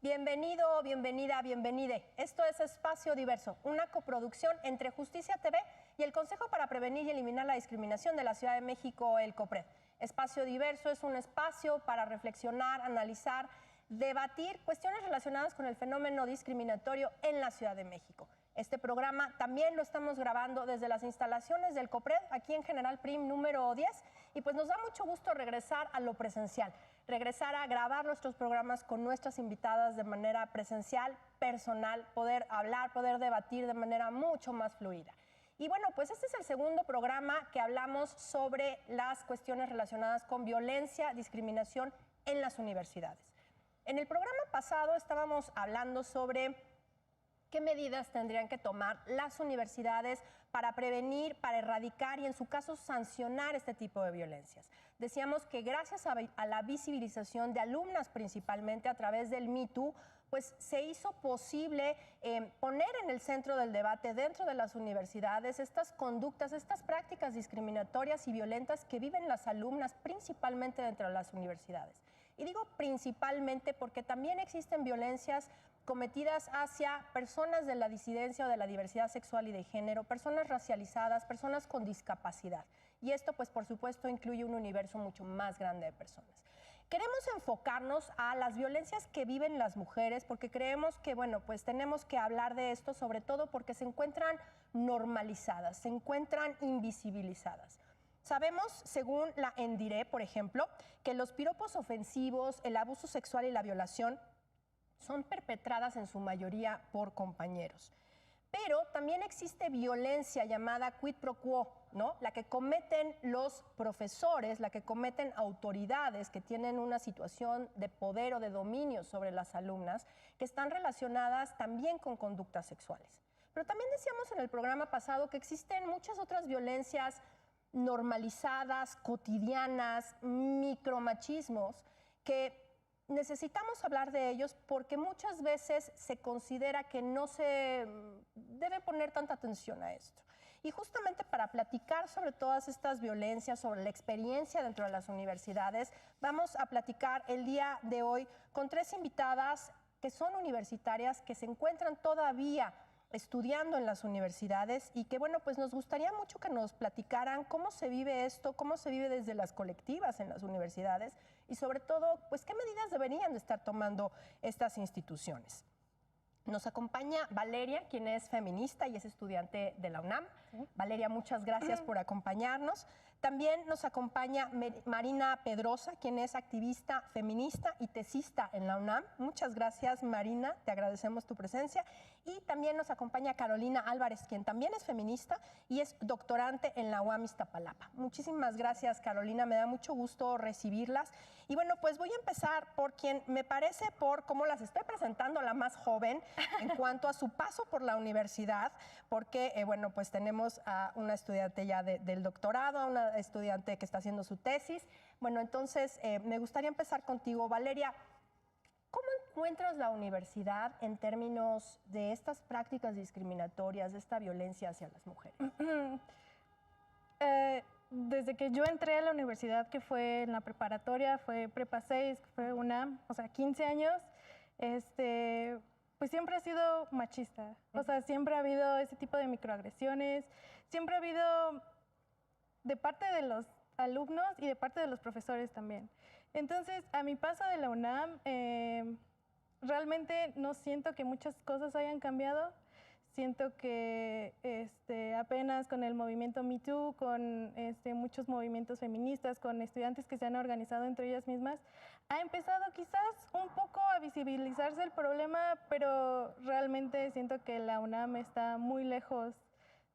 Bienvenido, bienvenida, bienvenide. Esto es Espacio Diverso, una coproducción entre Justicia TV y el Consejo para Prevenir y Eliminar la Discriminación de la Ciudad de México, el COPRED. Espacio Diverso es un espacio para reflexionar, analizar, debatir cuestiones relacionadas con el fenómeno discriminatorio en la Ciudad de México. Este programa también lo estamos grabando desde las instalaciones del COPRED, aquí en General Prim número 10, y pues nos da mucho gusto regresar a lo presencial, regresar a grabar nuestros programas con nuestras invitadas de manera presencial, personal, poder hablar, poder debatir de manera mucho más fluida. Y bueno, pues este es el segundo programa que hablamos sobre las cuestiones relacionadas con violencia, discriminación en las universidades. En el programa pasado estábamos hablando sobre qué medidas tendrían que tomar las universidades para prevenir, para erradicar y en su caso sancionar este tipo de violencias. Decíamos que gracias a la visibilización de alumnas principalmente a través del Me Too, pues se hizo posible poner en el centro del debate dentro de las universidades estas conductas, estas prácticas discriminatorias y violentas que viven las alumnas principalmente dentro de las universidades. Y digo principalmente porque también existen violencias cometidas hacia personas de la disidencia o de la diversidad sexual y de género, personas racializadas, personas con discapacidad. Y esto, pues, por supuesto, incluye un universo mucho más grande de personas. Queremos enfocarnos a las violencias que viven las mujeres porque creemos que, bueno, pues tenemos que hablar de esto, sobre todo porque se encuentran normalizadas, se encuentran invisibilizadas. Sabemos, según la ENDIRE, por ejemplo, que los piropos ofensivos, el abuso sexual y la violación son perpetradas en su mayoría por compañeros. Pero también existe violencia llamada quid pro quo, ¿no? La que cometen los profesores, la que cometen autoridades que tienen una situación de poder o de dominio sobre las alumnas, que están relacionadas también con conductas sexuales. Pero también decíamos en el programa pasado que existen muchas otras violencias normalizadas, cotidianas, micromachismos, que necesitamos hablar de ellos porque muchas veces se considera que no se debe poner tanta atención a esto. Y justamente para platicar sobre todas estas violencias, sobre la experiencia dentro de las universidades, vamos a platicar el día de hoy con tres invitadas que son universitarias, que se encuentran todavía estudiando en las universidades y que, bueno, pues nos gustaría mucho que nos platicaran cómo se vive esto, cómo se vive desde las colectivas en las universidades y sobre todo, pues qué medidas deberían de estar tomando estas instituciones. Nos acompaña Valeria, quien es feminista y es estudiante de la UNAM. ¿Sí? Valeria, muchas gracias por acompañarnos. También nos acompaña Marina Pedrosa, quien es activista feminista y tesista en la UNAM. Muchas gracias, Marina, te agradecemos tu presencia. Y también nos acompaña Carolina Álvarez, quien también es feminista y es doctorante en la UAM Iztapalapa. Muchísimas gracias, Carolina, me da mucho gusto recibirlas. Y bueno, pues voy a empezar por quien me parece, por cómo las estoy presentando, la más joven, en cuanto a su paso por la universidad, porque, bueno, pues tenemos a una estudiante ya del doctorado, a una estudiante que está haciendo su tesis. Bueno, entonces, me gustaría empezar contigo, Valeria. ¿Cómo encuentras la universidad en términos de estas prácticas discriminatorias, de esta violencia hacia las mujeres? Desde que yo entré a la universidad, que fue en la preparatoria, fue Prepa 6, que fue UNAM, o sea, 15 años, pues siempre ha sido machista. O sea, siempre ha habido ese tipo de microagresiones, siempre ha habido de parte de los alumnos y de parte de los profesores también. Entonces, a mi paso de la UNAM, realmente no siento que muchas cosas hayan cambiado. Siento que apenas con el movimiento Me Too, con muchos movimientos feministas, con estudiantes que se han organizado entre ellas mismas, ha empezado quizás un poco a visibilizarse el problema, pero realmente siento que la UNAM está muy lejos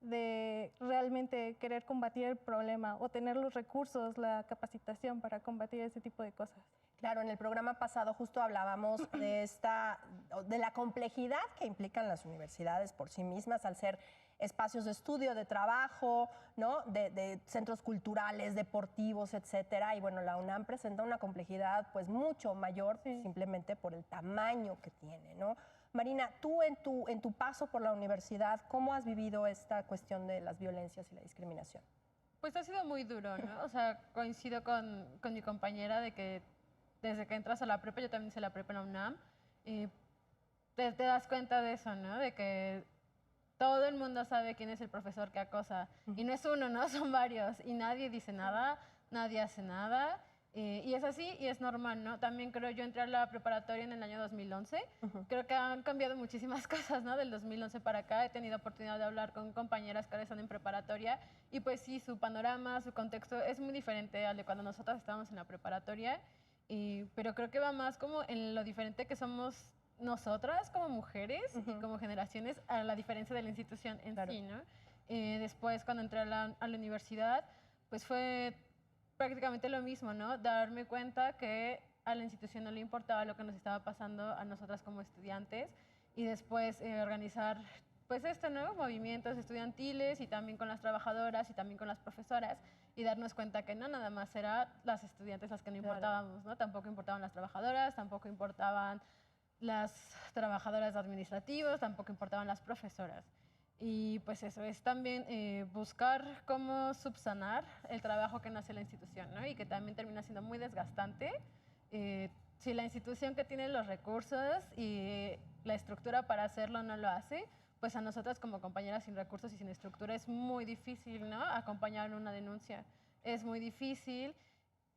de realmente querer combatir el problema o tener los recursos, la capacitación para combatir ese tipo de cosas. Claro, en el programa pasado justo hablábamos de la complejidad que implican las universidades por sí mismas al ser espacios de estudio, de trabajo, ¿no? de centros culturales, deportivos, etcétera. Y bueno, la UNAM presenta una complejidad pues mucho mayor, sí, simplemente por el tamaño que tiene, ¿no? Marina, tú en tu paso por la universidad, ¿cómo has vivido esta cuestión de las violencias y la discriminación? Pues ha sido muy duro, ¿no? O sea, coincido con mi compañera de que desde que entras a la prepa, yo también hice la prepa en la UNAM, te das cuenta de eso, ¿no? De que todo el mundo sabe quién es el profesor que acosa. Y no es uno, ¿no? Son varios. Y nadie dice nada, nadie hace nada. Y es así y es normal, ¿no? También creo yo entré a la preparatoria en el año 2011. Creo que han cambiado muchísimas cosas, ¿no? Del 2011 para acá he tenido oportunidad de hablar con compañeras que ahora están en preparatoria y pues sí, su panorama, su contexto es muy diferente al de cuando nosotros estábamos en la preparatoria. Pero creo que va más como en lo diferente que somos nosotras como mujeres y como generaciones a la diferencia de la institución en sí, ¿no? Después, cuando entré a la universidad, pues fue prácticamente lo mismo, ¿no? Darme cuenta que a la institución no le importaba lo que nos estaba pasando a nosotras como estudiantes y después organizar, pues esto, ¿no? Movimientos estudiantiles y también con las trabajadoras y también con las profesoras y darnos cuenta que no nada más eran las estudiantes las que no importábamos, ¿no? Tampoco importaban las trabajadoras, tampoco importaban las trabajadoras administrativas, tampoco importaban las profesoras. Y pues eso, es también buscar cómo subsanar el trabajo que nace la institución, ¿no? Y que también termina siendo muy desgastante. Si la institución que tiene los recursos y la estructura para hacerlo no lo hace, pues a nosotras como compañeras sin recursos y sin estructura es muy difícil, ¿no? Acompañar una denuncia. Es muy difícil.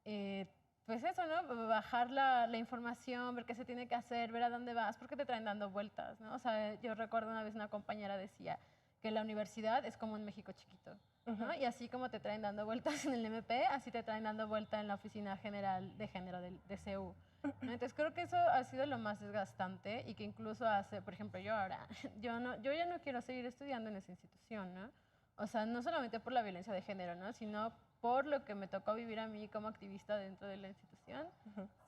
Pues eso, ¿no? Bajar la información, ver qué se tiene que hacer, ver a dónde vas, porque te traen dando vueltas, ¿no? O sea, yo recuerdo una vez una compañera decía que la universidad es como un México chiquito, ¿no? Y así como te traen dando vueltas en el MP, así te traen dando vuelta en la Oficina General de Género de CEU, ¿no? Entonces creo que eso ha sido lo más desgastante y que incluso hace, por ejemplo, yo ahora, yo ya no quiero seguir estudiando en esa institución, ¿no? O sea, no solamente por la violencia de género, ¿no? Sino por lo que me tocó vivir a mí como activista dentro de la institución.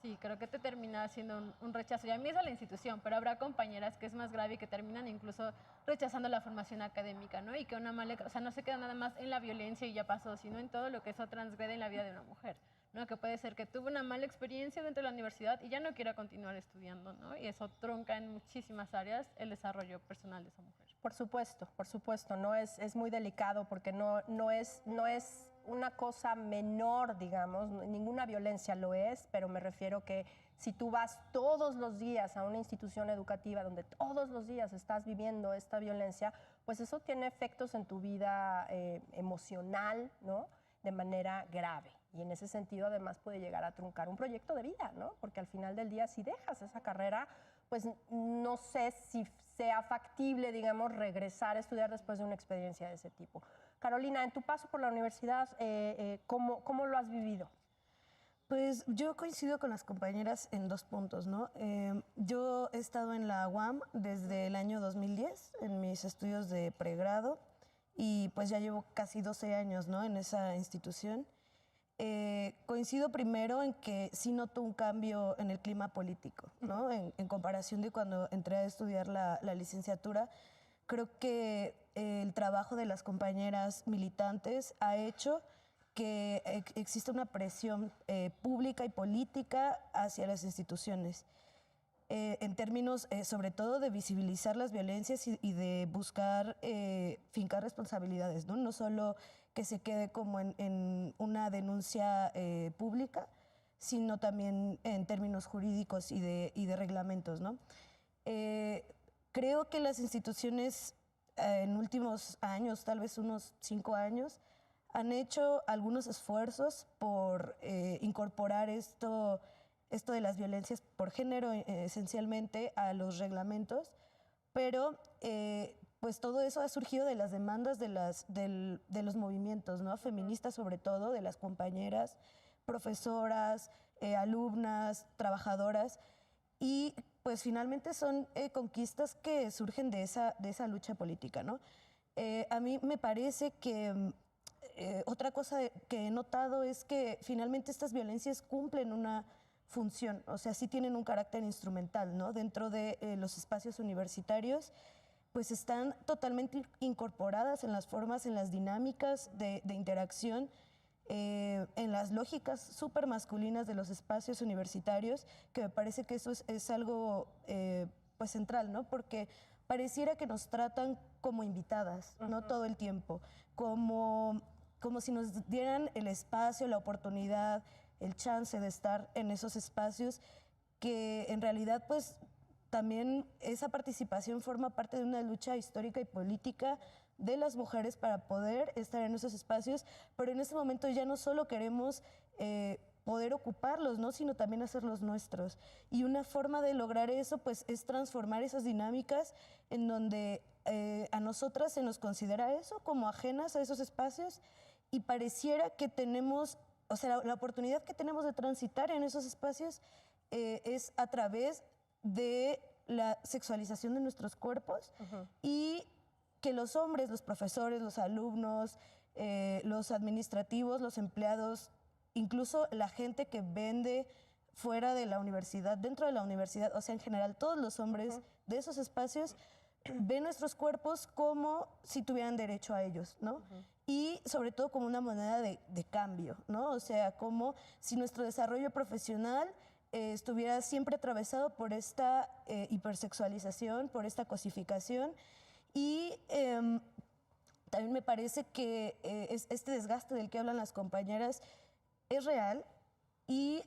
Sí, creo que te termina haciendo un rechazo. Y a mí es a la institución, pero habrá compañeras que es más grave y que terminan incluso rechazando la formación académica, ¿no? Y que una mala, o sea, no se queda nada más en la violencia y ya pasó, sino en todo lo que eso transgrede en la vida de una mujer, ¿no? Que puede ser que tuvo una mala experiencia dentro de la universidad y ya no quiera continuar estudiando, ¿no? Y eso trunca en muchísimas áreas el desarrollo personal de esa mujer. Por supuesto, no es muy delicado porque no es una cosa menor, digamos, ninguna violencia lo es, pero me refiero que si tú vas todos los días a una institución educativa donde todos los días estás viviendo esta violencia, pues eso tiene efectos en tu vida emocional, ¿no? De manera grave. Y en ese sentido, además, puede llegar a truncar un proyecto de vida, ¿no? Porque al final del día, si dejas esa carrera, pues no sé si sea factible, digamos, regresar a estudiar después de una experiencia de ese tipo. Carolina, en tu paso por la universidad, ¿cómo lo has vivido? Pues yo coincido con las compañeras en 2 puntos, ¿no? Yo he estado en la UAM desde el año 2010 en mis estudios de pregrado y pues ya llevo casi 12 años, ¿no? En esa institución. Coincido primero en que sí noto un cambio en el clima político, ¿no? En comparación de cuando entré a estudiar la licenciatura. Creo que el trabajo de las compañeras militantes ha hecho que exista una presión pública y política hacia las instituciones, en términos sobre todo de visibilizar las violencias y de buscar fincar responsabilidades, ¿no? No solo que se quede como en una denuncia pública, sino también en términos jurídicos y de reglamentos, ¿no? Creo que las instituciones en últimos años, tal vez unos 5 años, han hecho algunos esfuerzos por incorporar esto de las violencias por género esencialmente a los reglamentos, pero pues todo eso ha surgido de las demandas de los movimientos, ¿no? Feministas sobre todo, de las compañeras, profesoras, alumnas, trabajadoras, y pues finalmente son conquistas que surgen de esa lucha política, ¿no? A mí me parece que otra cosa que he notado es que finalmente estas violencias cumplen una función, o sea, sí tienen un carácter instrumental, ¿no? Dentro de los espacios universitarios, pues están totalmente incorporadas en las formas, en las dinámicas de interacción, en las lógicas súper masculinas de los espacios universitarios, que me parece que eso es algo pues central, ¿no? Porque pareciera que nos tratan como invitadas, ¿no? Todo el tiempo, como si nos dieran el espacio, la oportunidad, el chance de estar en esos espacios que en realidad pues también esa participación forma parte de una lucha histórica y política de las mujeres para poder estar en esos espacios, pero en este momento ya no solo queremos poder ocuparlos, ¿no? Sino también hacerlos nuestros. Y una forma de lograr eso pues, es transformar esas dinámicas en donde a nosotras se nos considera eso como ajenas a esos espacios y pareciera que tenemos, o sea, la oportunidad que tenemos de transitar en esos espacios es a través de la sexualización de nuestros cuerpos y que los hombres, los profesores, los alumnos, los administrativos, los empleados, incluso la gente que vende fuera de la universidad, dentro de la universidad, o sea, en general, todos los hombres de esos espacios ven nuestros cuerpos como si tuvieran derecho a ellos, ¿no? Y sobre todo como una moneda de cambio, ¿no? O sea, como si nuestro desarrollo profesional estuviera siempre atravesado por esta hipersexualización, por esta cosificación. Y también me parece que este desgaste del que hablan las compañeras es real y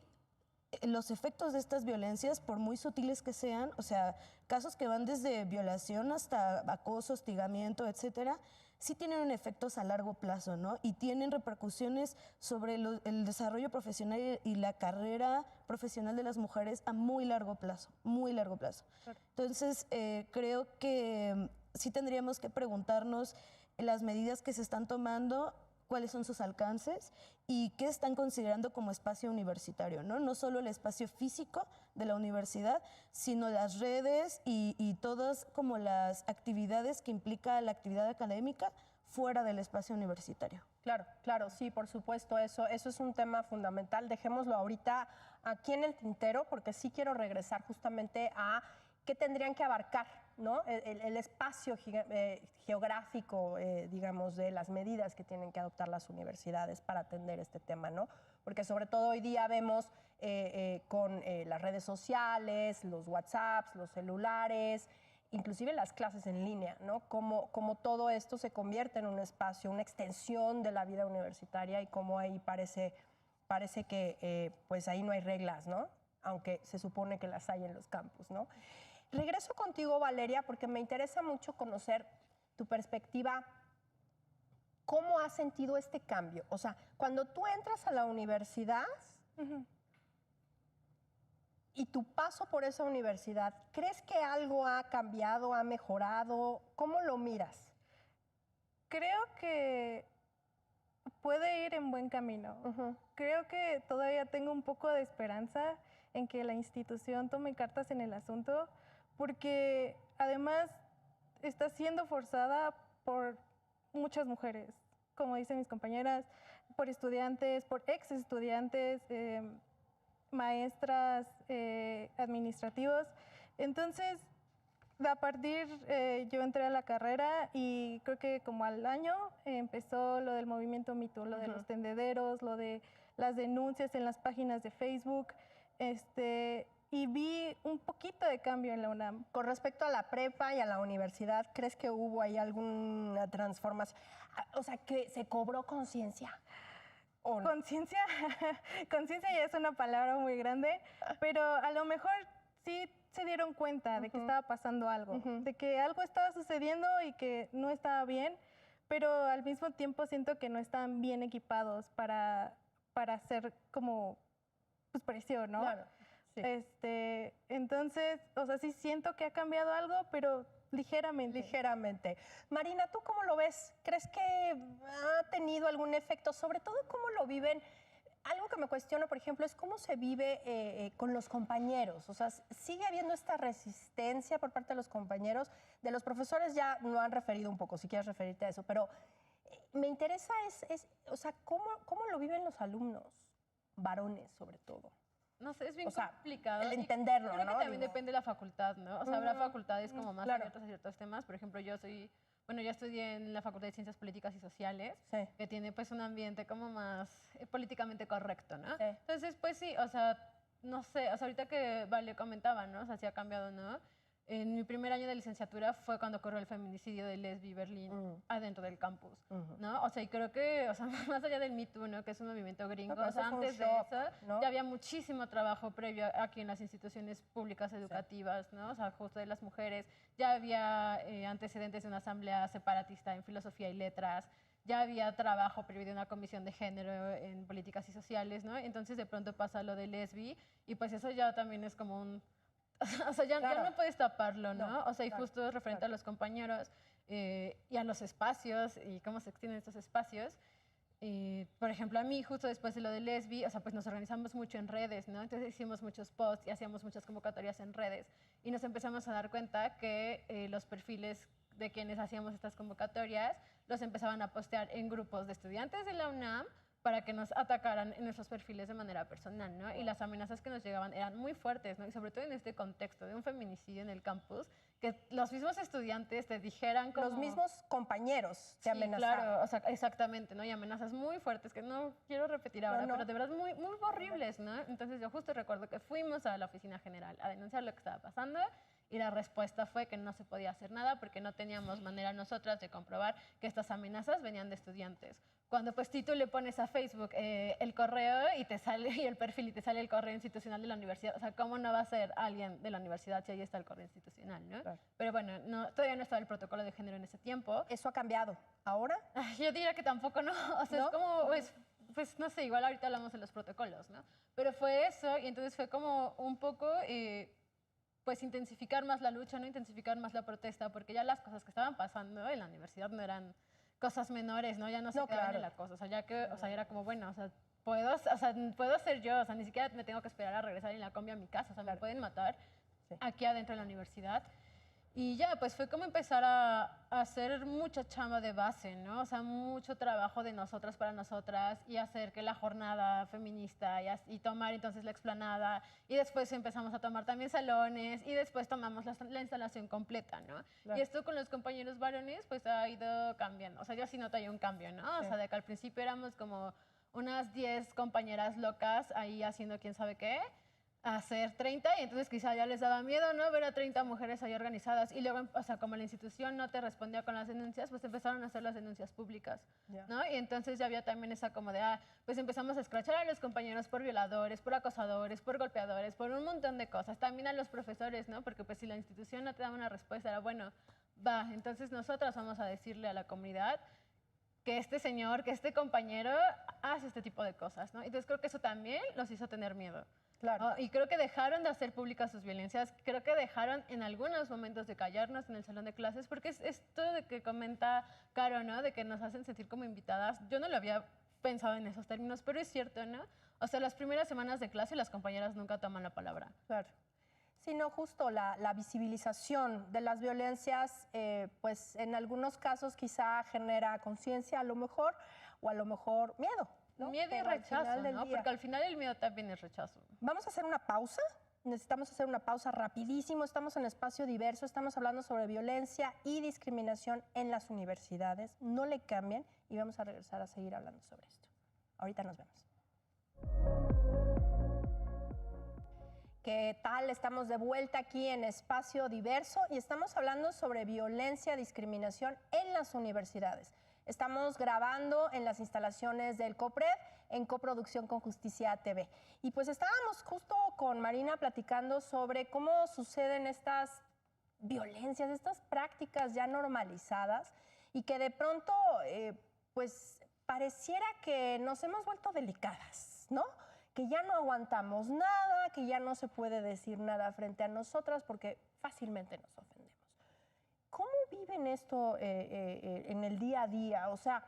los efectos de estas violencias, por muy sutiles que sean, o sea, casos que van desde violación hasta acoso, hostigamiento, etcétera, sí tienen efectos a largo plazo, ¿no? Y tienen repercusiones sobre el desarrollo profesional y la carrera profesional de las mujeres a muy largo plazo, muy largo plazo. Entonces, creo que sí tendríamos que preguntarnos las medidas que se están tomando, cuáles son sus alcances y qué están considerando como espacio universitario, ¿no? No solo el espacio físico de la universidad, sino las redes y todas como las actividades que implica la actividad académica fuera del espacio universitario. Claro, claro, sí, por supuesto, eso es un tema fundamental. Dejémoslo ahorita aquí en el tintero, porque sí quiero regresar justamente a qué tendrían que abarcar, ¿no? El espacio geográfico, digamos, de las medidas que tienen que adoptar las universidades para atender este tema, ¿no? Porque sobre todo hoy día vemos con las redes sociales, los WhatsApps, los celulares, inclusive las clases en línea, ¿no? Cómo todo esto se convierte en un espacio, una extensión de la vida universitaria y cómo ahí parece que pues ahí no hay reglas, ¿no? Aunque se supone que las hay en los campus, ¿no? Regreso contigo, Valeria, porque me interesa mucho conocer tu perspectiva. ¿Cómo has sentido este cambio? O sea, cuando tú entras a la universidad y tu paso por esa universidad, ¿crees que algo ha cambiado, ha mejorado? ¿Cómo lo miras? Creo que puede ir en buen camino. Creo que todavía tengo un poco de esperanza en que la institución tome cartas en el asunto, porque además está siendo forzada por muchas mujeres, como dicen mis compañeras, por estudiantes, por ex estudiantes, maestras, administrativos. Entonces, a partir, yo entré a la carrera y creo que como al año empezó lo del movimiento Me Too, lo de los tendederos, lo de las denuncias en las páginas de Facebook, y vi un poquito de cambio en la UNAM. Con respecto a la prepa y a la universidad, ¿crees que hubo ahí alguna transformación? O sea, que se cobró conciencia. ¿O no? Conciencia, conciencia ya es una palabra muy grande, pero a lo mejor sí se dieron cuenta de que estaba pasando algo, de que algo estaba sucediendo y que no estaba bien, pero al mismo tiempo siento que no estaban bien equipados para hacer como pues presión, ¿no? Claro. Sí. Entonces, o sea, sí siento que ha cambiado algo, pero ligeramente. Ligeramente. Marina, ¿tú cómo lo ves? ¿Crees que ha tenido algún efecto? Sobre todo, ¿cómo lo viven? Algo que me cuestiono, por ejemplo, es cómo se vive con los compañeros. O sea, ¿sigue habiendo esta resistencia por parte de los compañeros? De los profesores ya lo han referido un poco, si quieres referirte a eso, pero me interesa o sea, ¿cómo lo viven los alumnos? Varones, sobre todo. No sé, es bien complicado. El entenderlo, creo ¿no? que también depende de la facultad, ¿no? O sea, habrá facultades como más claro. abiertas a ciertos temas. Por ejemplo, yo estudié en la Facultad de Ciencias Políticas y Sociales, que tiene pues un ambiente como más políticamente correcto, ¿no? Sí. Entonces, pues sí, o sea, no sé, o sea, ahorita que Vale comentaba, ¿no? O sea, sí ha cambiado, ¿no? En mi primer año de licenciatura fue cuando ocurrió el feminicidio de Lesbi Berlín adentro del campus, ¿no? O sea, y creo que, o sea, más allá del Me Too, ¿no? Que es un movimiento gringo, No, pero o sea, eso fue un antes de shock, eso ¿no? ya había muchísimo trabajo previo aquí en las instituciones públicas educativas, ¿no? O sea, justo de las mujeres, ya había antecedentes de una asamblea separatista en filosofía y letras, ya había trabajo previo de una comisión de género en políticas y sociales, ¿no? Entonces de pronto pasa lo de Lesbi y pues eso ya también es como un... O sea, ya Claro. no puedes taparlo, ¿no? No, O sea, y claro, justo referente a los compañeros y a los espacios y cómo se extienden estos espacios. Por ejemplo, a mí, justo después de lo de Lesbi, o sea, pues nos organizamos mucho en redes, ¿no? Entonces hicimos muchos posts y hacíamos muchas convocatorias en redes. Y nos empezamos a dar cuenta que los perfiles de quienes hacíamos estas convocatorias los empezaban a postear en grupos de estudiantes de la UNAM para que nos atacaran en nuestros perfiles de manera personal, ¿no? Y las amenazas que nos llegaban eran muy fuertes, ¿no? Y sobre todo en este contexto de un feminicidio en el campus, que los mismos estudiantes te dijeran como... Los mismos compañeros te Sí, amenazaban. claro, o sea, exactamente, ¿no? Y amenazas muy fuertes que no quiero repetir ahora, No. pero de verdad muy, muy horribles, ¿no? Entonces yo justo recuerdo que fuimos a la oficina general a denunciar lo que estaba pasando y la respuesta fue que no se podía hacer nada porque no teníamos manera nosotras de comprobar que estas amenazas venían de estudiantes. Cuando pues tú le pones a Facebook el correo y te sale y el perfil y te sale el correo institucional de la universidad, o sea, ¿cómo no va a ser alguien de la universidad si ahí está el correo institucional, ¿no? Claro. Pero bueno, todavía no estaba el protocolo de género en ese tiempo. Eso ha cambiado. ¿Ahora? Ay, yo diría que tampoco, ¿no? O sea, ¿No? es como, pues, no sé, igual ahorita hablamos de los protocolos, ¿no? Pero fue eso y entonces fue como un poco, pues, intensificar más la lucha, ¿no? Intensificar más la protesta, porque ya las cosas que estaban pasando en la universidad no eran cosas menores, ¿no? Ya no se No, quedaban claro. en la cosa, o sea, ya que, o sea, era como, bueno, puedo ser yo, o sea, ni siquiera me tengo que esperar a regresar en la combi a mi casa, o sea, me pueden matar Sí. aquí adentro de la universidad. Y ya, pues fue como empezar a hacer mucha chamba de base, ¿no? O sea, mucho trabajo de nosotras para nosotras y hacer que la jornada feminista y tomar entonces la explanada y después empezamos a tomar también salones y después tomamos la instalación completa, ¿no? Claro. Y esto con los compañeros varones pues ha ido cambiando, o sea, yo sí noto ahí un cambio, ¿no? O Sí. sea, de que al principio éramos como unas 10 compañeras locas ahí haciendo quién sabe qué, a ser 30 y entonces quizá ya les daba miedo, ¿no? Ver a 30 mujeres ahí organizadas y luego, o sea, como la institución no te respondía con las denuncias, pues empezaron a hacer las denuncias públicas, Ya. ¿no? Y entonces ya había también esa como de, pues empezamos a escrachar a los compañeros por violadores, por acosadores, por golpeadores, por un montón de cosas. También a los profesores, ¿no? Porque pues si la institución no te daba una respuesta, era bueno, va, entonces nosotras vamos a decirle a la comunidad que este señor, que este compañero hace este tipo de cosas, ¿no? Entonces creo que eso también los hizo tener miedo. Claro. Y creo que dejaron de hacer públicas sus violencias, creo que dejaron en algunos momentos de callarnos en el salón de clases, porque es esto de que comenta Caro, ¿no? De que nos hacen sentir como invitadas. Yo no lo había pensado en esos términos, pero es cierto, ¿no? O sea, las primeras semanas de clase las compañeras nunca toman la palabra. Claro. Sino justo la visibilización de las violencias, pues en algunos casos quizá genera conciencia a lo mejor, o a lo mejor miedo, ¿no? Miedo y Pero al rechazo, final del ¿no? día- Porque al final el miedo también es rechazo. Vamos a hacer una pausa. Necesitamos hacer una pausa rapidísimo. Estamos en Espacio Diverso. Estamos hablando sobre violencia y discriminación en las universidades. No le cambien y vamos a regresar a seguir hablando sobre esto. Ahorita nos vemos. ¿Qué tal? Estamos de vuelta aquí en Espacio Diverso y estamos hablando sobre violencia y discriminación en las universidades. Estamos grabando en las instalaciones del COPRED en coproducción con Justicia TV. Y pues estábamos justo con Marina platicando sobre cómo suceden estas violencias, estas prácticas ya normalizadas y que de pronto pues pareciera que nos hemos vuelto delicadas, ¿no? Que ya no aguantamos nada, que ya no se puede decir nada frente a nosotras porque fácilmente nos ofendemos. ¿Cómo viven esto en el día a día? O sea,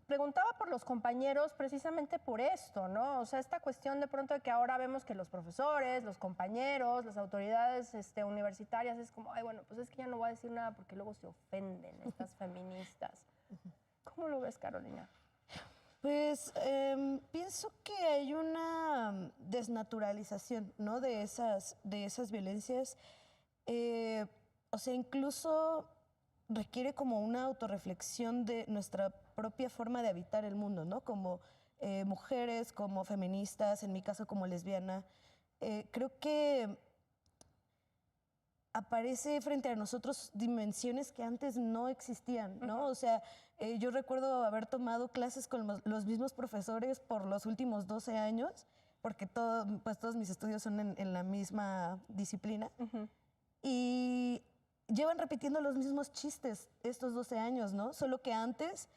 preguntaba por los compañeros precisamente por esto, ¿no? O sea, esta cuestión de pronto de que ahora vemos que los profesores, los compañeros, las autoridades universitarias es como, ay, bueno, pues es que ya no voy a decir nada porque luego se ofenden estas feministas. ¿Cómo lo ves, Carolina? Pues pienso que hay una desnaturalización, ¿no? de esas violencias. O sea, incluso requiere como una autorreflexión de nuestra propia forma de habitar el mundo, ¿no? Como mujeres, como feministas, en mi caso como lesbiana. Creo que aparece frente a nosotros dimensiones que antes no existían, ¿no? O sea, yo recuerdo haber tomado clases con los mismos profesores por los últimos 12 años, porque pues todos mis estudios son en la misma disciplina. Y llevan repitiendo los mismos chistes estos 12 años, ¿no? Solo que antes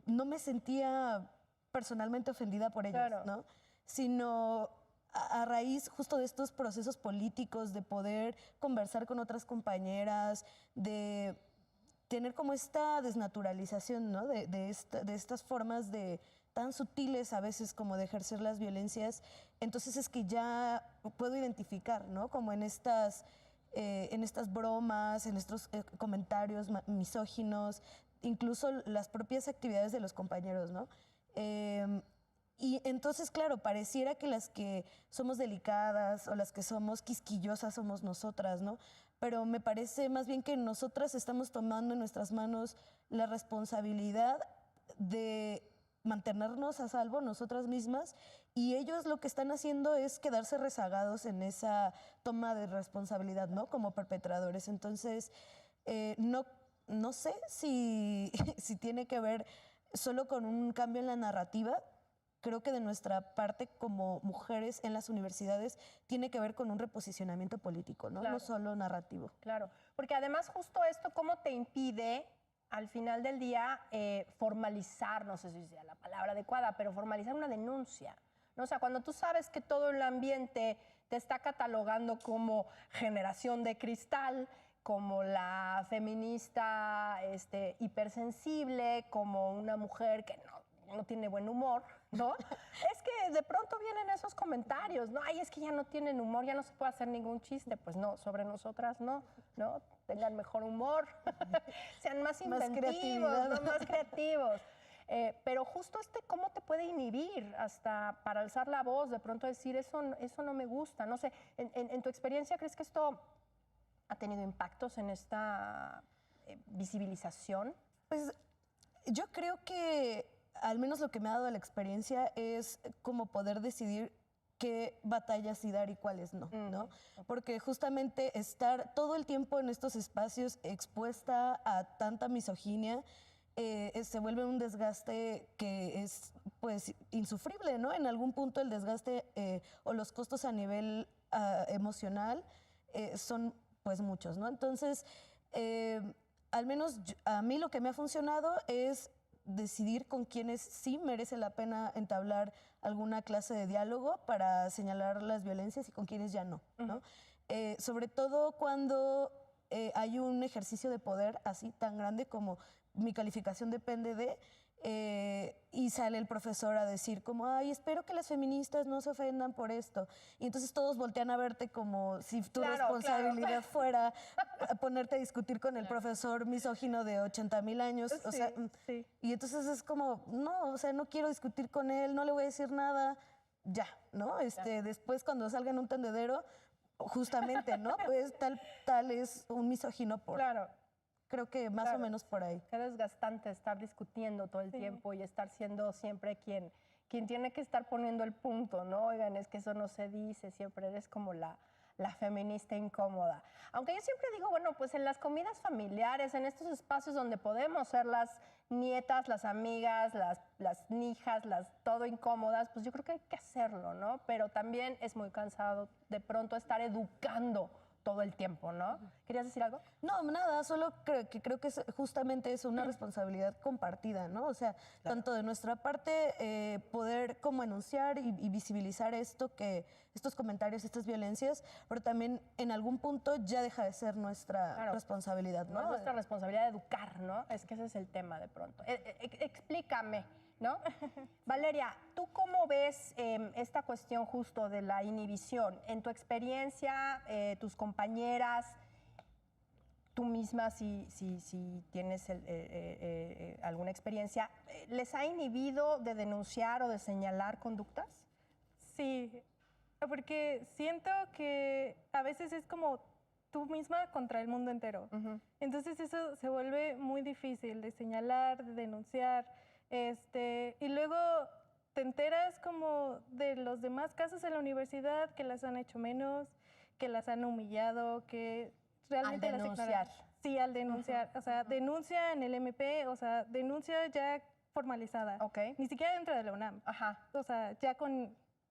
no me sentía personalmente ofendida por ellos, Claro. ¿no? Sino a raíz justo de estos procesos políticos, de poder conversar con otras compañeras, de tener como esta desnaturalización, ¿no? de estas formas tan sutiles a veces como de ejercer las violencias, entonces es que ya puedo identificar, ¿no? Como en estas bromas, en estos comentarios misóginos, incluso las propias actividades de los compañeros, ¿no? Y entonces, claro, pareciera que las que somos delicadas o las que somos quisquillosas somos nosotras, ¿no? Pero me parece más bien que nosotras estamos tomando en nuestras manos la responsabilidad de mantenernos a salvo nosotras mismas, y ellos lo que están haciendo es quedarse rezagados en esa toma de responsabilidad, ¿no? Como perpetradores. Entonces, no sé si tiene que ver solo con un cambio en la narrativa. Creo que de nuestra parte como mujeres en las universidades tiene que ver con un reposicionamiento político, ¿no? Claro. No solo narrativo. Claro, porque además justo esto, ¿cómo te impide al final del día formalizar, no sé si sea la palabra adecuada, pero formalizar una denuncia? ¿No? O sea, cuando tú sabes que todo el ambiente te está catalogando como generación de cristal, como la feminista hipersensible, como una mujer que no tiene buen humor, ¿no? Es que de pronto vienen esos comentarios, ¿no? Ay, es que ya no tienen humor, ya no se puede hacer ningún chiste. Pues no, sobre nosotras no, ¿no? Tengan mejor humor, sean más inventivos, ¿no? Más creativos. Pero justo ¿cómo te puede inhibir hasta para alzar la voz, de pronto decir, eso no me gusta? No sé, en tu experiencia, ¿crees que esto ha tenido impactos en esta visibilización? Pues yo creo que al menos lo que me ha dado la experiencia es como poder decidir qué batallas sí dar y cuáles no, ¿no? Porque justamente estar todo el tiempo en estos espacios expuesta a tanta misoginia se vuelve un desgaste que es pues insufrible, ¿no? En algún punto el desgaste o los costos a nivel emocional son pues muchos, ¿no? Entonces, al menos a mí lo que me ha funcionado es decidir con quienes sí merece la pena entablar alguna clase de diálogo para señalar las violencias y con quienes ya no, ¿no? Sobre todo cuando hay un ejercicio de poder así tan grande como mi calificación depende de, y sale el profesor a decir como, ay, espero que las feministas no se ofendan por esto. Y entonces todos voltean a verte como si tu responsabilidad fuera ponerte a discutir con el profesor misógino de 80,000 años. O sea, y entonces es como, no, o sea, no quiero discutir con él, no le voy a decir nada, ya, ¿no? Después cuando salga en un tendedero, justamente, ¿no? Pues tal es un misógino por... Claro. Creo que más o menos por ahí. Qué desgastante estar discutiendo todo el tiempo y estar siendo siempre quien tiene que estar poniendo el punto, ¿no? Oigan, es que eso no se dice, siempre eres como la feminista incómoda. Aunque yo siempre digo, bueno, pues en las comidas familiares, en estos espacios donde podemos ser las nietas, las amigas, las nijas, todo incómodas, pues yo creo que hay que hacerlo, ¿no? Pero también es muy cansado de pronto estar educando todo el tiempo, ¿no? ¿Querías decir algo? No, nada, solo creo que es justamente es una responsabilidad compartida, ¿no? O sea, tanto de nuestra parte poder como enunciar y visibilizar estos comentarios, estas violencias, pero también en algún punto ya deja de ser nuestra responsabilidad, ¿no? Es nuestra responsabilidad educar, ¿no? Es que ese es el tema de pronto. Explícame, ¿no? Valeria, ¿tú cómo ves esta cuestión justo de la inhibición? En tu experiencia, tus compañeras, tú misma, si tienes alguna experiencia, ¿les ha inhibido de denunciar o de señalar conductas? Sí, porque siento que a veces es como tú misma contra el mundo entero. Entonces eso se vuelve muy difícil de señalar, de denunciar. Y luego te enteras como de los demás casos en la universidad que las han hecho menos, que las han humillado, que realmente Al las denunciar. ignoran. Sí, al denunciar. O sea, denuncia en el MP, o sea, denuncia ya formalizada. Ok. Ni siquiera dentro de la UNAM. Ajá. O sea, ya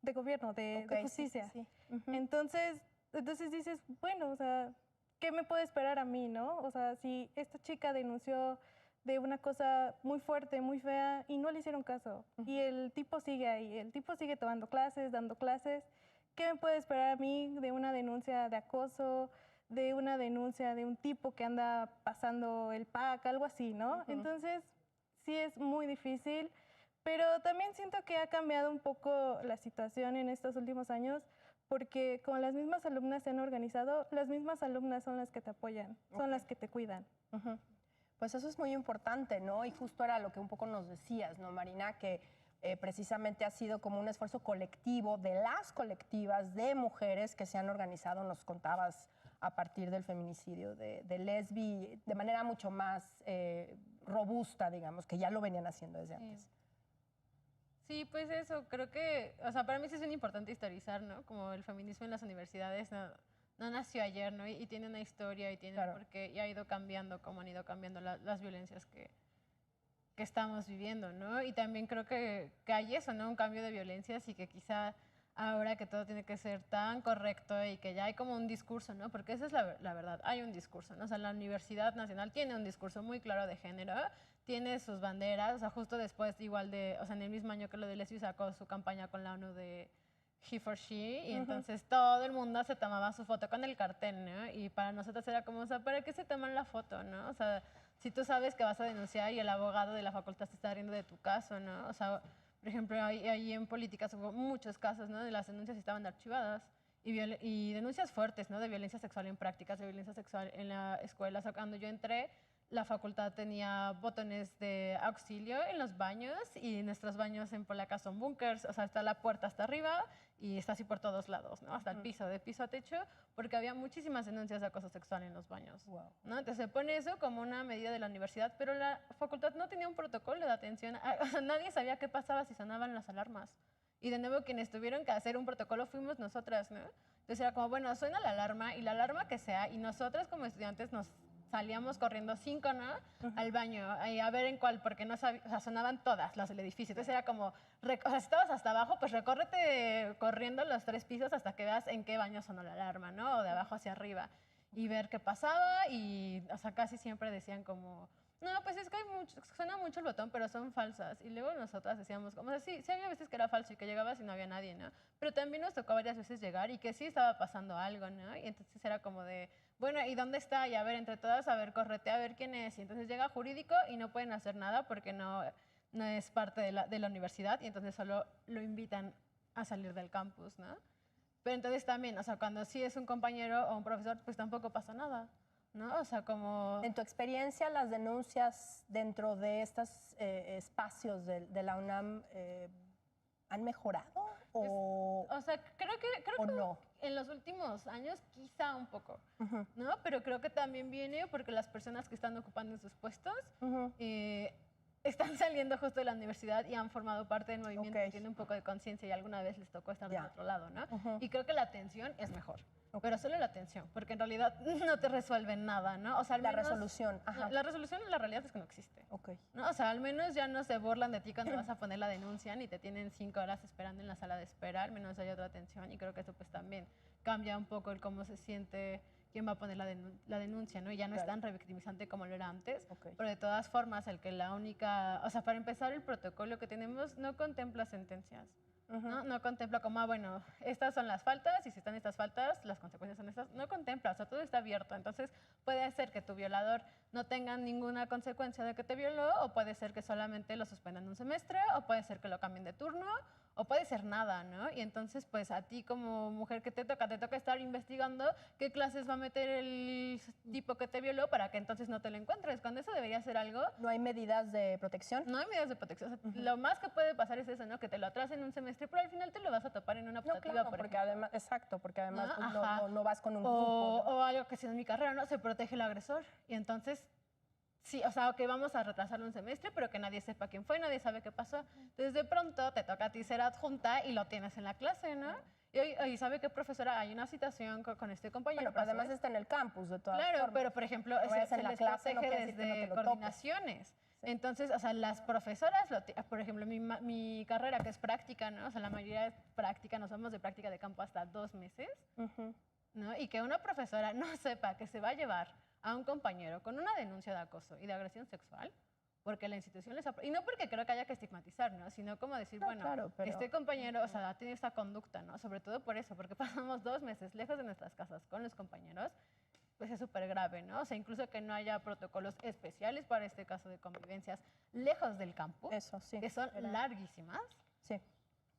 de gobierno, de Ok, sí, justicia. sí, sí. Ujú. Entonces dices, bueno, o sea, ¿qué me puede esperar a mí, no? O sea, si esta chica denunció de una cosa muy fuerte, muy fea, y no le hicieron caso, y el tipo sigue ahí, el tipo sigue tomando clases, dando clases, ¿qué me puede esperar a mí de una denuncia de acoso, de una denuncia de un tipo que anda pasando el pack, algo así, ¿no? Entonces, sí es muy difícil, pero también siento que ha cambiado un poco la situación en estos últimos años, porque como las mismas alumnas se han organizado, las mismas alumnas son las que te apoyan, son las que te cuidan. Ujú. Pues eso es muy importante, ¿no? Y justo era lo que un poco nos decías, ¿no, Marina? Que precisamente ha sido como un esfuerzo colectivo de las colectivas de mujeres que se han organizado, nos contabas, a partir del feminicidio de Lesbi, de manera mucho más robusta, digamos, que ya lo venían haciendo desde antes. Sí, pues eso, creo que, o sea, para mí sí es bien importante historizar, ¿no? Como el feminismo en las universidades no nació ayer, ¿no? Y tiene una historia y tiene Claro. por qué, y ha ido cambiando, como han ido cambiando las violencias que estamos viviendo, ¿no? Y también creo que hay eso, ¿no? Un cambio de violencias y que quizá ahora que todo tiene que ser tan correcto y que ya hay como un discurso, ¿no? Porque esa es la verdad, hay un discurso, ¿no? O sea, la Universidad Nacional tiene un discurso muy claro de género, tiene sus banderas, o sea, justo después igual de, o sea, en el mismo año que lo de Lesbi sacó su campaña con la ONU de He for She, y entonces todo el mundo se tomaba su foto con el cartel, ¿no? Y para nosotros era como, o sea, ¿para qué se toman la foto, no? O sea, si tú sabes que vas a denunciar y el abogado de la facultad se está riendo de tu caso, ¿no? O sea, por ejemplo, ahí en políticas hubo muchos casos, ¿no? De las denuncias estaban archivadas y denuncias fuertes, ¿no? De violencia sexual en prácticas, de violencia sexual en la escuela. O sea, cuando yo entré, la facultad tenía botones de auxilio en los baños y nuestros baños en Polaca son búnkers, o sea, está la puerta hasta arriba y está así por todos lados, ¿no? Hasta el piso, de piso a techo, porque había muchísimas denuncias de acoso sexual en los baños, ¿no? Entonces se pone eso como una medida de la universidad, pero la facultad no tenía un protocolo de atención, o sea, nadie sabía qué pasaba si sonaban las alarmas. Y de nuevo, quienes tuvieron que hacer un protocolo fuimos nosotras, ¿no? Entonces era como, bueno, suena la alarma y la alarma que sea, y nosotras como estudiantes nos salíamos corriendo 5, ¿no? Al baño, a ver en cuál, porque no sabía, o sea, sonaban todas las del edificio. Entonces era como, o sea, si estabas hasta abajo, pues recórrete corriendo los 3 pisos hasta que veas en qué baño sonó la alarma, ¿no? O de abajo hacia arriba. Y ver qué pasaba y, o sea, casi siempre decían como, no, pues es que suena mucho el botón, pero son falsas. Y luego nosotras decíamos, como, o sea, sí había veces que era falso y que llegabas y no había nadie, ¿no? Pero también nos tocó varias veces llegar y que sí estaba pasando algo, ¿no? Y entonces era como de, bueno, ¿y dónde está? Y a ver, entre todas, a ver, correte, a ver quién es. Y entonces llega jurídico y no pueden hacer nada porque no es parte de la universidad y entonces solo lo invitan a salir del campus, ¿no? Pero entonces también, o sea, cuando sí es un compañero o un profesor, pues tampoco pasa nada, ¿no? O sea, como... En tu experiencia, las denuncias dentro de estos espacios de la UNAM han mejorado o sea, creo o que no. en los últimos años quizá un poco, ¿no? Pero creo que también viene porque las personas que están ocupando esos puestos están saliendo justo de la universidad y han formado parte del movimiento, tienen un poco de conciencia y alguna vez les tocó estar del otro lado, ¿no? Y creo que la atención es mejor. Pero solo la atención, porque en realidad no te resuelven nada, ¿no? O sea, al La menos, resolución, ajá. La resolución, la realidad es que no existe. Ok. ¿No? O sea, al menos ya no se burlan de ti cuando vas a poner la denuncia ni te tienen 5 horas esperando en la sala de espera, al menos hay otra atención y creo que eso pues también cambia un poco el cómo se siente quién va a poner la denuncia, ¿no? Y ya no es tan revictimizante como lo era antes, pero de todas formas el que la única, o sea, para empezar el protocolo que tenemos no contempla sentencias. ¿No? No contempla como, bueno, estas son las faltas y si están estas faltas, las consecuencias son estas. No contempla, o sea, todo está abierto. Entonces, puede ser que tu violador no tenga ninguna consecuencia de que te violó, o puede ser que solamente lo suspendan un semestre, o puede ser que lo cambien de turno, o puede ser nada, ¿no? Y entonces, pues a ti como mujer que te toca estar investigando qué clases va a meter el tipo que te violó para que entonces no te lo encuentres, cuando eso debería ser algo... ¿No hay medidas de protección? No hay medidas de protección. O sea, lo más que puede pasar es eso, ¿no? Que te lo atrasen un semestre, pero al final te lo vas a topar en una optativa, claro, por porque ejemplo. además, exacto, porque además ¿No? pues, no vas con un grupo. O algo que sea en mi carrera, ¿no? Se protege el agresor. Y entonces, sí, o sea, que vamos a retrasar un semestre, pero que nadie sepa quién fue, nadie sabe qué pasó. Entonces, de pronto te toca a ti ser adjunta y lo tienes en la clase, ¿no? Y ¿sabe qué, profesora? Hay una situación con este compañero. Bueno, pero pasó además esto". está en el campus, de todas Claro, formas. pero por ejemplo, No vayas se en la les clase, no protege quiere decir que no te desde lo toques. coordinaciones. Entonces, o sea, las profesoras, por ejemplo, mi carrera que es práctica, ¿no? O sea, la mayoría es práctica, nos vamos de práctica de campo hasta 2 meses, Ujú. ¿no? Y que una profesora no sepa que se va a llevar a un compañero con una denuncia de acoso y de agresión sexual, porque la institución les y no porque creo que haya que estigmatizar, ¿no? Sino como decir, No, bueno, claro, pero- este compañero, o sea, ha tenido esta conducta, ¿no? Sobre todo por eso, porque pasamos 2 meses lejos de nuestras casas con los compañeros, pues es súper grave, ¿no? O sea, incluso que no haya protocolos especiales para este caso de convivencias lejos del campus, Eso, sí. que son Era- larguísimas, Sí.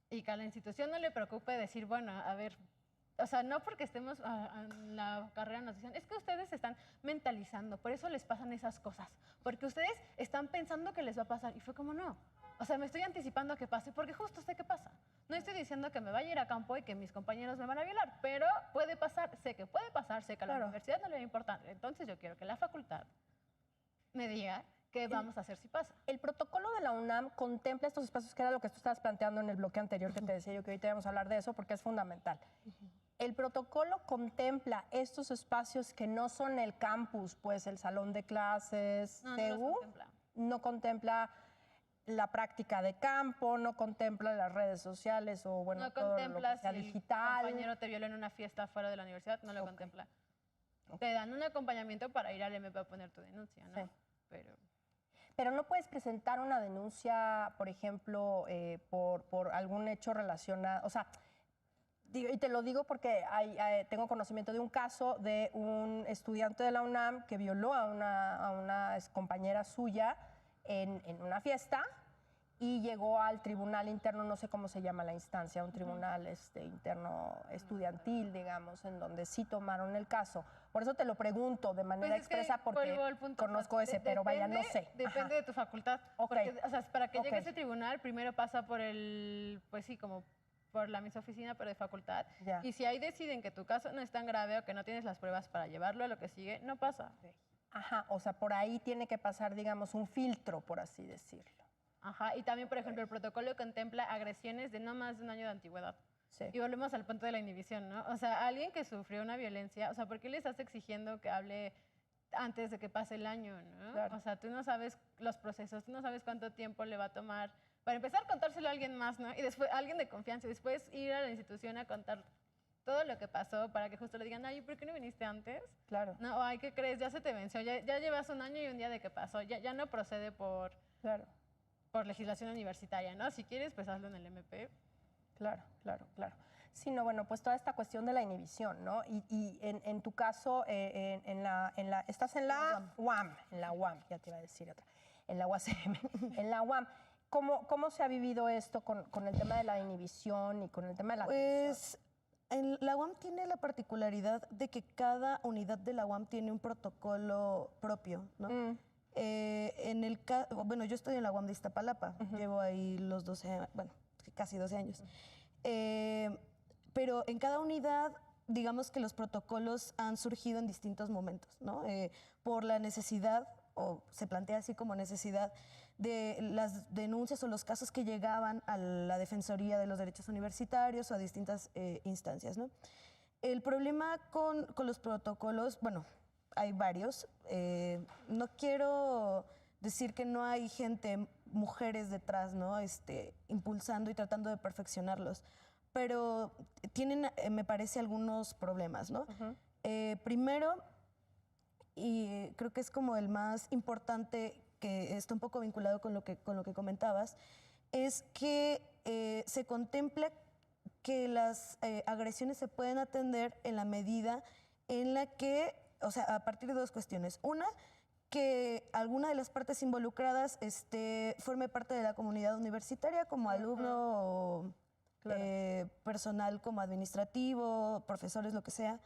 y que a la institución no le preocupe decir, bueno, a ver, o sea, no porque estemos en la carrera nos dicen, es que ustedes se están mentalizando, por eso les pasan esas cosas, porque ustedes están pensando que les va a pasar, y fue como no. O sea, me estoy anticipando a que pase, porque justo sé que pasa. No estoy diciendo que me vaya a ir a campo y que mis compañeros me van a violar, pero puede pasar, sé que puede pasar, sé que a la Claro. universidad no le va a importar. Entonces yo quiero que la facultad me diga qué vamos a hacer si pasa. El protocolo de la UNAM contempla estos espacios, que era lo que tú estabas planteando en el bloque anterior, que te decía yo que ahorita íbamos a hablar de eso porque es fundamental. El protocolo contempla estos espacios que no son el campus, pues el salón de clases, No, no los CEU, contempla. no contempla la práctica de campo, no contempla las redes sociales o bueno, No todo lo que contempla si sea el digital. compañero te violó en una fiesta fuera de la universidad, no lo Ok. contempla. Te dan un acompañamiento para ir al MP a poner tu denuncia, ¿no? Sí. Pero Pero no puedes presentar una denuncia, por ejemplo, por algún hecho relacionado, o sea, y te lo digo porque tengo conocimiento de un caso de un estudiante de la UNAM que violó a una compañera suya en una fiesta y llegó al tribunal interno, no sé cómo se llama la instancia, un tribunal interno estudiantil, digamos, en donde sí tomaron el caso. Por eso te lo pregunto de manera pues es que expresa porque vuelvo al punto, conozco o sea, ese, pero vaya, no sé. Depende Ajá. de tu facultad. Ok. Porque, o sea, para que llegue a Ok. ese tribunal, primero pasa por pues sí, como por la misma oficina, pero de facultad. Ya. Y si ahí deciden que tu caso no es tan grave o que no tienes las pruebas para llevarlo a lo que sigue, no pasa. Ajá, o sea, por ahí tiene que pasar, digamos, un filtro, por así decirlo. Ajá, y también, por ejemplo, el protocolo contempla agresiones de no más de 1 año de antigüedad. Sí. Y volvemos al punto de la inhibición, ¿no? O sea, alguien que sufrió una violencia, o sea, ¿por qué le estás exigiendo que hable antes de que pase el año, ¿no? Claro. O sea, tú no sabes los procesos, tú no sabes cuánto tiempo le va a tomar. Para empezar, contárselo a alguien más, ¿no? Y después, alguien de confianza, y después ir a la institución a contar todo lo que pasó para que justo le digan, ay, ¿por qué no viniste antes? Claro, No, o ay, ¿qué crees? Ya se te venció, ya llevas 1 año y un día de que pasó, ya no procede por claro, legislación universitaria, ¿no? Si quieres, pues hazlo en el MP. claro. Sí, no, bueno, pues toda esta cuestión de la inhibición, ¿no? Y en tu caso, estás en la UAM, ya te iba a decir otra, en la UACM, en la UAM. ¿Cómo se ha vivido esto con el tema de la inhibición y con el tema de la atención? Pues la UAM tiene la particularidad de que cada unidad de la UAM tiene un protocolo propio, ¿no? Bueno, yo estoy en la UAM de Iztapalapa, llevo ahí los 12, bueno, casi 12 años. Pero en cada unidad, digamos que los protocolos han surgido en distintos momentos, ¿no? Por la necesidad, o se plantea así como necesidad, de las denuncias o los casos que llegaban a la Defensoría de los Derechos Universitarios o a distintas instancias, ¿no? El problema con los protocolos, bueno, hay varios. No quiero decir que no hay gente, mujeres detrás, ¿no? Impulsando y tratando de perfeccionarlos, pero tienen, me parece, algunos problemas, ¿no? Primero, y creo que es como el más importante, que está un poco vinculado con lo que comentabas, es que se contempla que las agresiones se pueden atender en la medida en la que, o sea, a partir de 2 cuestiones. Una, que alguna de las partes involucradas forme parte de la comunidad universitaria, como alumno o personal como administrativo, profesores, lo que sea.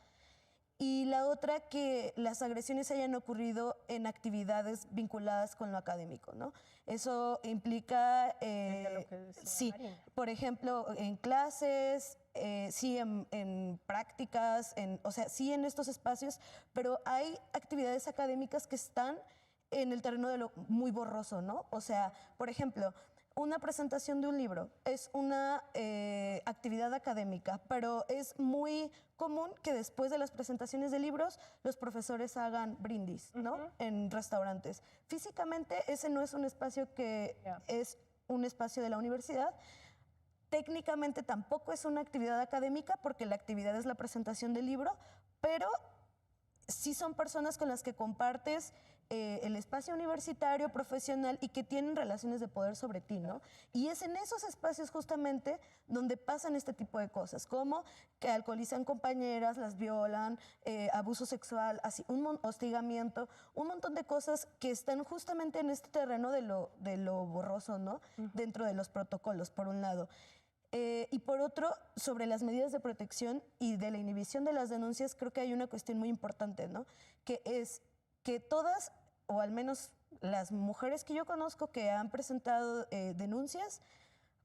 Y la otra, que las agresiones hayan ocurrido en actividades vinculadas con lo académico, ¿no? Eso implica, Lo que decía sí, Marina. por ejemplo, en clases, sí en prácticas, o sea, sí en estos espacios, pero hay actividades académicas que están en el terreno de lo muy borroso, ¿no? O sea, por ejemplo, una presentación de un libro es una actividad académica, pero es muy común que después de las presentaciones de libros los profesores hagan brindis, ¿no? En restaurantes. Físicamente ese no es un espacio que es un espacio de la universidad. Técnicamente tampoco es una actividad académica porque la actividad es la presentación del libro, pero sí son personas con las que compartes el espacio universitario, profesional y que tienen relaciones de poder sobre ti, ¿no? Y es en esos espacios justamente donde pasan este tipo de cosas, como que alcoholizan compañeras, las violan, abuso sexual, así, hostigamiento, un montón de cosas que están justamente en este terreno de lo borroso, ¿no? Dentro de los protocolos, por un lado. Y por otro, sobre las medidas de protección y de la inhibición de las denuncias, creo que hay una cuestión muy importante, ¿no? Que es que todas, o al menos las mujeres que yo conozco que han presentado denuncias,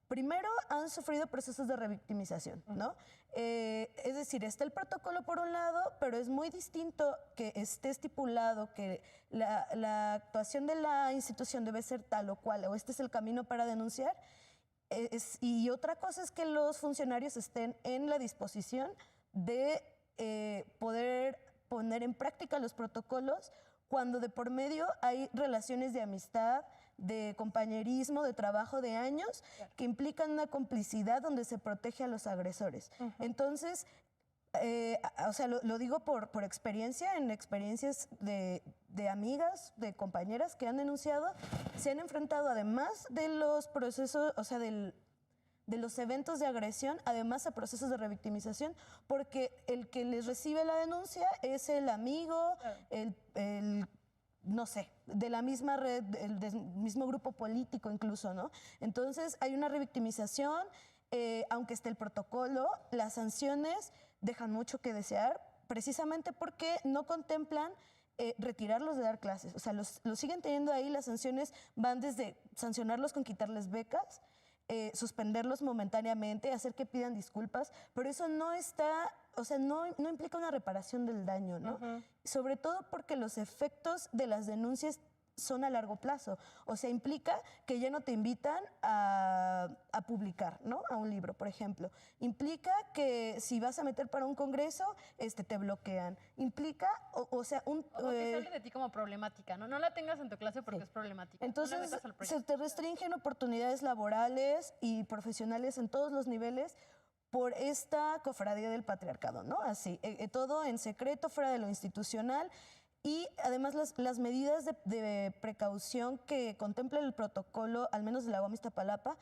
primero han sufrido procesos de revictimización, ¿no? Es decir, está el protocolo por un lado, pero es muy distinto que esté estipulado que la actuación de la institución debe ser tal o cual, o este es el camino para denunciar. Y otra cosa es que los funcionarios estén en la disposición de poder poner en práctica los protocolos cuando de por medio hay relaciones de amistad, de compañerismo, de trabajo de años, que implican una complicidad donde se protege a los agresores. Entonces, o sea, lo digo por experiencia, en experiencias de amigas, de compañeras que han denunciado, se han enfrentado además de los procesos, o sea, de los eventos de agresión, además a procesos de revictimización, porque el que les recibe la denuncia es el amigo, no sé, de la misma red, del mismo grupo político incluso, ¿no? Entonces hay una revictimización, aunque esté el protocolo, las sanciones dejan mucho que desear, precisamente porque no contemplan retirarlos de dar clases. O sea, los siguen teniendo ahí, las sanciones van desde sancionarlos con quitarles becas, suspenderlos momentáneamente, hacer que pidan disculpas, pero eso no está, o sea, no implica una reparación del daño, ¿no? Sobre todo porque los efectos de las denuncias son a largo plazo. O sea, implica que ya no te invitan a publicar, ¿no? A un libro, por ejemplo. Implica que si vas a meter para un congreso, te bloquean. Implica, o sea, O que se hable de ti como problemática, ¿no? No la tengas en tu clase porque es problemática. Entonces, no la metas al se proyecto. te restringen oportunidades laborales y profesionales en todos los niveles por esta cofradía del patriarcado, ¿no? Así, todo en secreto, fuera de lo institucional. Y además las medidas de precaución que contempla el protocolo, al menos de la UAM Iztapalapa,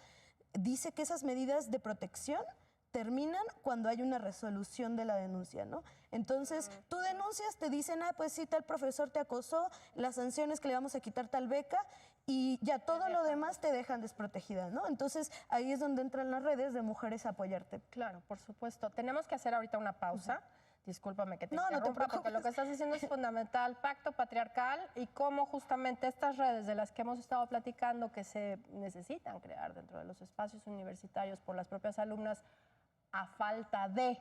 dice que esas medidas de protección terminan cuando hay una resolución de la denuncia, ¿no? Entonces, tú denuncias, te dicen, pues sí, tal profesor te acosó, las sanciones que le vamos a quitar tal beca, y ya todo lo demás te dejan desprotegida, ¿no? Entonces, ahí es donde entran las redes de mujeres a apoyarte. Claro, por supuesto. Tenemos que hacer ahorita una pausa. Discúlpame que te No, no te interrumpa, porque preocupes. lo que estás diciendo es fundamental, pacto patriarcal y cómo justamente estas redes de las que hemos estado platicando que se necesitan crear dentro de los espacios universitarios por las propias alumnas a falta de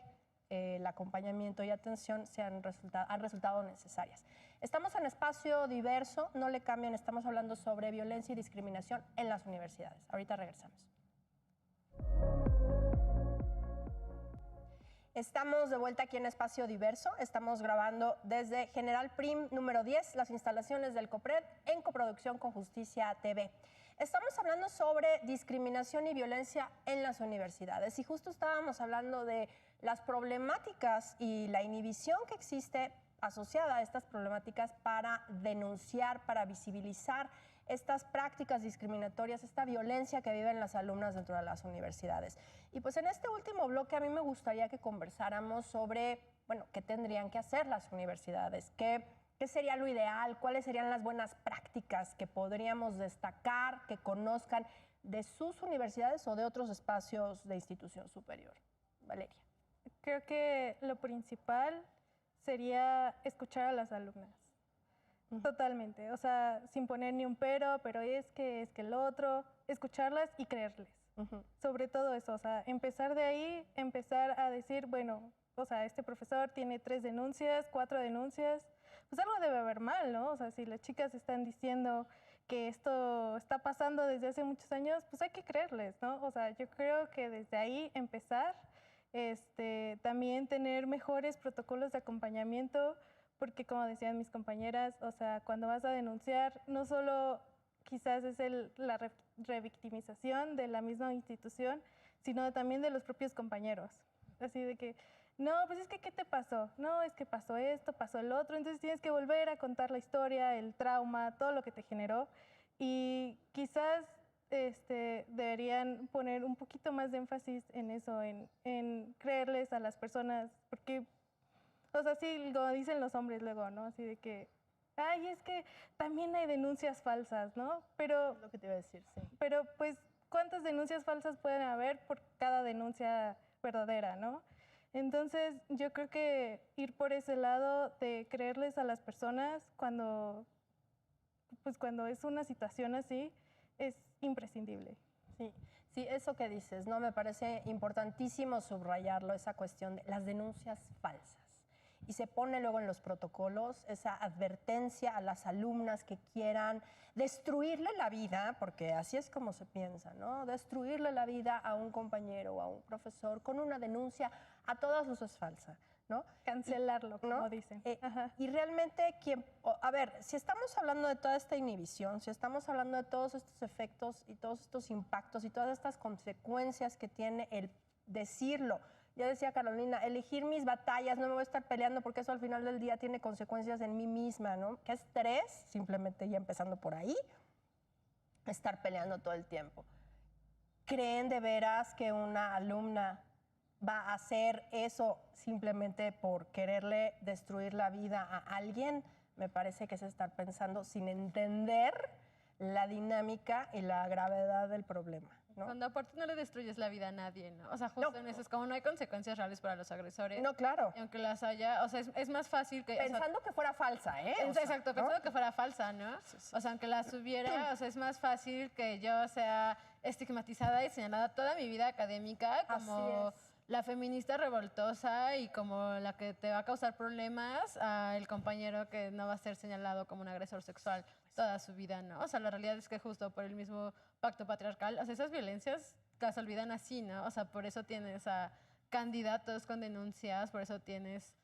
el acompañamiento y atención han resultado necesarias. Estamos en espacio diverso, no le cambien, estamos hablando sobre violencia y discriminación en las universidades. Ahorita regresamos. Estamos de vuelta aquí en Espacio Diverso. Estamos grabando desde General Prim número 10, las instalaciones del COPRED, en coproducción con Justicia TV. Estamos hablando sobre discriminación y violencia en las universidades y justo estábamos hablando de las problemáticas y la inhibición que existe asociada a estas problemáticas para denunciar, para visibilizar estas prácticas discriminatorias, esta violencia que viven las alumnas dentro de las universidades. Y pues en este último bloque a mí me gustaría que conversáramos sobre, bueno, qué tendrían que hacer las universidades, qué sería lo ideal, cuáles serían las buenas prácticas que podríamos destacar, que conozcan de sus universidades o de otros espacios de institución superior. Valeria. Creo que lo principal sería escuchar a las alumnas. Totalmente, o sea, sin poner ni un pero es que el otro, escucharlas y creerles. Sobre todo eso, o sea, empezar de ahí, empezar a decir, bueno, o sea, este profesor tiene 3 denuncias, 4 denuncias, pues algo debe haber mal, ¿no? O sea, si las chicas están diciendo que esto está pasando desde hace muchos años, pues hay que creerles, ¿no? O sea, yo creo que desde ahí empezar, también tener mejores protocolos de acompañamiento, porque como decían mis compañeras, o sea, cuando vas a denunciar, no solo quizás es la revictimización de la misma institución, sino también de los propios compañeros. Así de que, no, pues es que, ¿qué te pasó? No, es que pasó esto, pasó el otro, entonces tienes que volver a contar la historia, el trauma, todo lo que te generó. Y quizás deberían poner un poquito más de énfasis en eso, en creerles a las personas, porque, o sea, sí, como dicen los hombres luego, ¿no? Así de que, ay, es que también hay denuncias falsas, ¿no? Pero, Es lo que te iba a decir, sí. pero pues, ¿cuántas denuncias falsas pueden haber por cada denuncia verdadera, ¿no? Entonces, yo creo que ir por ese lado de creerles a las personas cuando es una situación así, es imprescindible. Sí, sí, eso que dices, ¿no? Me parece importantísimo subrayarlo, esa cuestión de las denuncias falsas. Y se pone luego en los protocolos esa advertencia a las alumnas que quieran destruirle la vida, porque así es como se piensa, ¿no? Destruirle la vida a un compañero o a un profesor con una denuncia, a todas luces falsa, ¿no? Cancelarlo, como ¿no? dicen. Y realmente, a ver, si estamos hablando de toda esta inhibición, si estamos hablando de todos estos efectos y todos estos impactos y todas estas consecuencias que tiene el decirlo, ya decía Carolina, elegir mis batallas, no me voy a estar peleando porque eso al final del día tiene consecuencias en mí misma, ¿no? ¿Qué estrés? Simplemente ya empezando por ahí, estar peleando todo el tiempo. ¿Creen de veras que una alumna va a hacer eso simplemente por quererle destruir la vida a alguien? Me parece que es estar pensando sin entender la dinámica y la gravedad del problema, ¿no? Cuando aparte no le destruyes la vida a nadie, ¿no? O sea, justo en eso es como no hay consecuencias reales para los agresores. No, claro. Y aunque las haya, o sea, es más fácil que... Pensando que fuera falsa, ¿eh? O sea, Exacto, pensando que fuera falsa, ¿no? O sea, aunque las hubiera, o sea, es más fácil que yo sea estigmatizada y señalada toda mi vida académica como la feminista revoltosa y como la que te va a causar problemas al compañero que no va a ser señalado como un agresor sexual toda su vida, ¿no? O sea, la realidad es que justo por el mismo pacto patriarcal, o sea, esas violencias las olvidan así, ¿no? O sea, por eso tienes a candidatos con denuncias, por eso tienes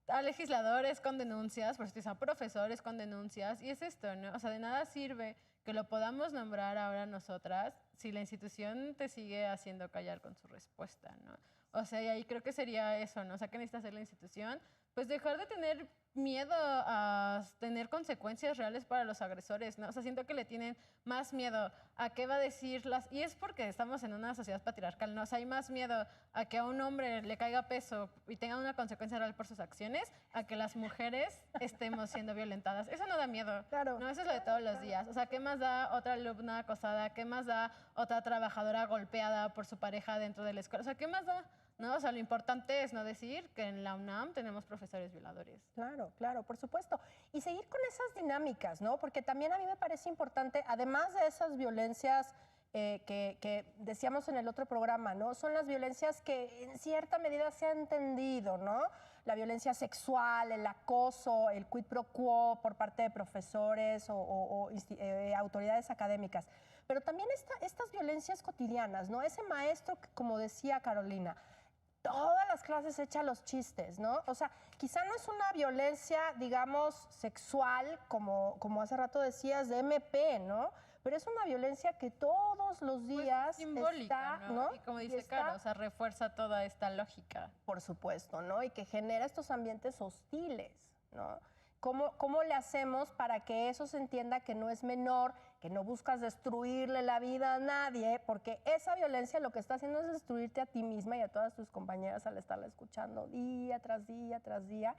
a legisladores con denuncias, por eso tienes a profesores con denuncias, y es esto, ¿no? O sea, de nada sirve que lo podamos nombrar ahora nosotras si la institución te sigue haciendo callar con su respuesta, ¿no? O sea, y ahí creo que sería eso, ¿no? O sea, ¿qué necesita hacer la institución? Pues dejar de tener miedo a tener consecuencias reales para los agresores, ¿no? O sea, siento que le tienen más miedo a qué va a decir las... Y es porque estamos en una sociedad patriarcal, ¿no? O sea, hay más miedo a que a un hombre le caiga peso y tenga una consecuencia real por sus acciones, a que las mujeres estemos siendo violentadas. Eso no da miedo. Claro. No, eso es lo de todos los días. O sea, ¿qué más da otra alumna acosada? ¿Qué más da otra trabajadora golpeada por su pareja dentro de la escuela? O sea, ¿qué más da? ¿No? O sea, lo importante es no decir que en la UNAM tenemos profesores violadores. Claro, claro, por supuesto. Y seguir con esas dinámicas, ¿no? Porque también a mí me parece importante, además de esas violencias que decíamos en el otro programa, ¿no? Son las violencias que en cierta medida se ha entendido, ¿no? La violencia sexual, el acoso, el quid pro quo por parte de profesores o autoridades académicas. Pero también estas violencias cotidianas, ¿no? Ese maestro que, como decía Carolina, todas las clases echa los chistes, ¿no? O sea, quizá no es una violencia, digamos, sexual, como hace rato decías, de MP, ¿no? Pero es una violencia que todos los días pues simbólica, está, ¿no? Y como dice Caro, o sea, refuerza toda esta lógica. Por supuesto, ¿no? Y que genera estos ambientes hostiles, ¿no? ¿Cómo le hacemos para que eso se entienda que no es menor, que no buscas destruirle la vida a nadie? Porque esa violencia lo que está haciendo es destruirte a ti misma y a todas tus compañeras al estarla escuchando día tras día tras día,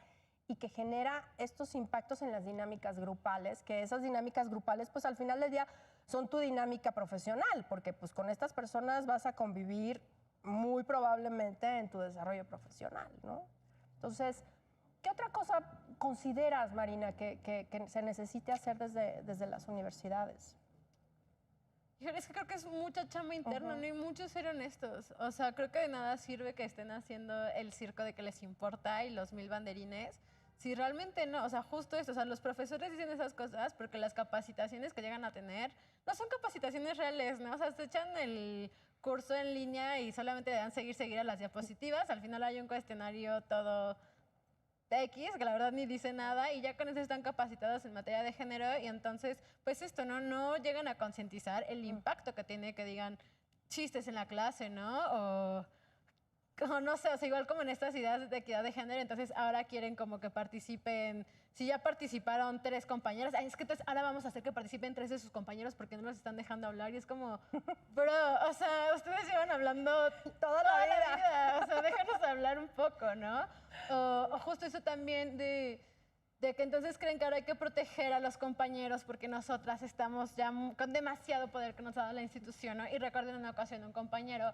y que genera estos impactos en las dinámicas grupales, que esas dinámicas grupales pues al final del día son tu dinámica profesional, porque pues con estas personas vas a convivir muy probablemente en tu desarrollo profesional, ¿no? Entonces, ¿qué otra cosa consideras, Marina, que se necesite hacer desde las universidades? Es que creo que es mucha chamba interna, ¿no? Y muchos ser honestos. O sea, creo que de nada sirve que estén haciendo el circo de que les importa y los 1000 banderines si realmente no, o sea, justo esto, o sea, los profesores dicen esas cosas porque las capacitaciones que llegan a tener no son capacitaciones reales, ¿no? O sea, se echan el curso en línea y solamente le dan seguir a las diapositivas, al final hay un cuestionario todo X, que la verdad ni dice nada, y ya con eso están capacitados en materia de género, y entonces, pues esto, ¿no? No llegan a concientizar el impacto que tiene que digan chistes en la clase, ¿no? O no sé, o sea, igual como en estas ideas de equidad de género, entonces ahora quieren como que participen, si ya participaron 3 compañeras, ay, es que entonces ahora vamos a hacer que participen 3 de sus compañeros porque no los están dejando hablar, y es como, bro, o sea, ustedes llevan hablando toda la vida, o sea, déjanos hablar un poco, ¿no? O justo eso también de que entonces creen que ahora hay que proteger a los compañeros porque nosotras estamos ya con demasiado poder que nos ha dado la institución, ¿no? Y recuerdo en una ocasión un compañero,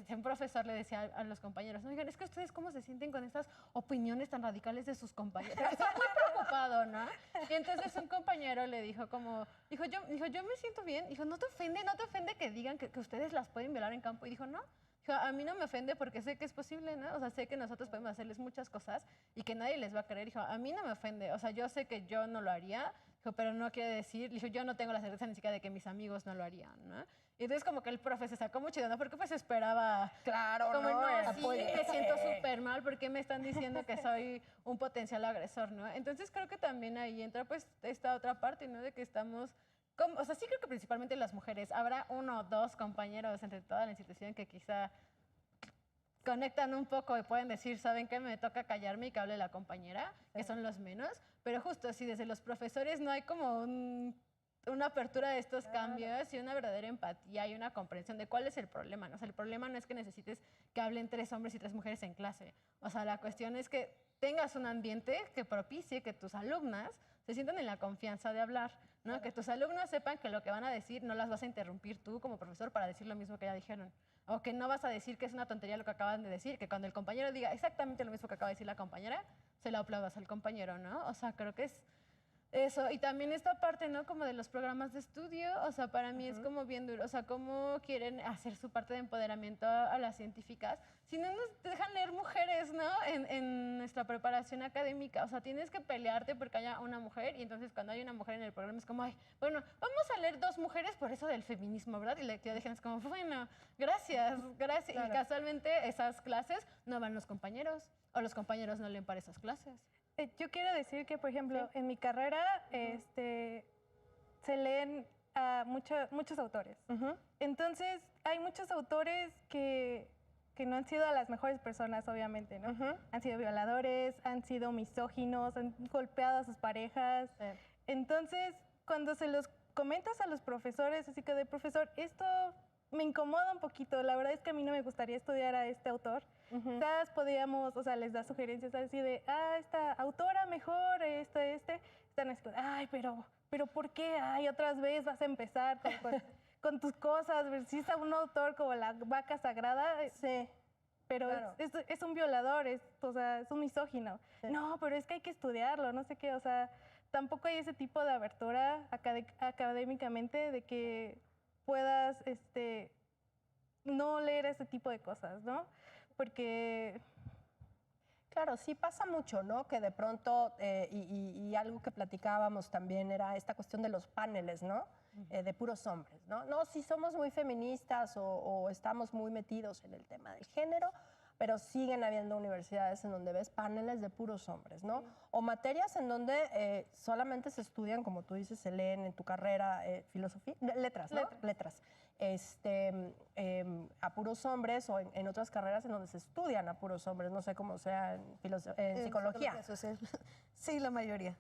un profesor le decía a los compañeros, no, oigan, es que ustedes cómo se sienten con estas opiniones tan radicales de sus compañeros. Estaba muy preocupado, ¿no? Y entonces un compañero le dijo yo me siento bien. Dijo, ¿no te ofende que digan que ustedes las pueden violar en campo? Y dijo, no. Dijo, a mí no me ofende porque sé que es posible, ¿no? O sea, sé que nosotros podemos hacerles muchas cosas y que nadie les va a querer. Dijo, a mí no me ofende. O sea, yo sé que yo no lo haría, dijo, pero no quiere decir, dijo, yo no tengo la certeza ni siquiera de que mis amigos no lo harían, ¿no? Y entonces como que el profe se sacó mucho de onda porque pues esperaba... Claro, como, no, sí, me siento súper mal porque me están diciendo que soy un potencial agresor, ¿no? Entonces creo que también ahí entra pues esta otra parte, ¿no? De que estamos... o sea, sí creo que principalmente las mujeres. Habrá 1 o 2 compañeros entre toda la institución que quizá conectan un poco y pueden decir, ¿saben qué? Me toca callarme y que hable la compañera, que son los menos. Pero justo así, desde los profesores no hay como una apertura de estos cambios y una verdadera empatía y una comprensión de cuál es el problema, ¿no? O sea, el problema no es que necesites que hablen 3 hombres y 3 mujeres en clase. O sea, la cuestión es que tengas un ambiente que propicie que tus alumnas se sientan en la confianza de hablar, ¿no? Que tus alumnos sepan que lo que van a decir no las vas a interrumpir tú como profesor para decir lo mismo que ya dijeron. O que no vas a decir que es una tontería lo que acaban de decir, que cuando el compañero diga exactamente lo mismo que acaba de decir la compañera, se lo aplaudas al compañero, ¿no? O sea, creo que es eso. Y también esta parte, ¿no? Como de los programas de estudio, o sea, para mí es como bien duro, o sea, cómo quieren hacer su parte de empoderamiento a las científicas, si no nos dejan leer mujeres, ¿no? En nuestra preparación académica, o sea, tienes que pelearte porque haya una mujer, y entonces cuando hay una mujer en el programa es como, ay, bueno, vamos a leer 2 mujeres por eso del feminismo, ¿verdad? Y la actividad de género es como, bueno, gracias. Claro. Y casualmente esas clases no van los compañeros, o los compañeros no leen para esas clases. Yo quiero decir que, por ejemplo, en mi carrera se leen a muchos autores. Entonces, hay muchos autores que no han sido las mejores personas, obviamente, ¿no? Han sido violadores, han sido misóginos, han golpeado a sus parejas. Entonces, cuando se los comentas a los profesores, así que de profesor, esto me incomoda un poquito. La verdad es que a mí no me gustaría estudiar a este autor. Quizás podíamos, o sea, les da sugerencias así de, esta autora mejor, están así, ay, pero ¿por qué? Ay, otras veces vas a empezar con tus cosas, si es un autor como la vaca sagrada, sí, pero claro, es un violador, o sea, es un misógino. Sí. No, pero es que hay que estudiarlo, no sé qué, o sea, tampoco hay ese tipo de abertura académicamente de que puedas no leer ese tipo de cosas, ¿no? Porque... Claro, sí pasa mucho, ¿no? Que de pronto, y algo que platicábamos también era esta cuestión de los paneles, ¿no? De puros hombres, ¿no? No, sí somos muy feministas o estamos muy metidos en el tema del género, pero siguen habiendo universidades en donde ves paneles de puros hombres, ¿no? Sí. O materias en donde solamente se estudian, como tú dices, se leen en tu carrera, filosofía, letras, ¿no? Letras. A puros hombres o en otras carreras en donde se estudian a puros hombres, no sé cómo sea en psicología. Social. Sí, la mayoría.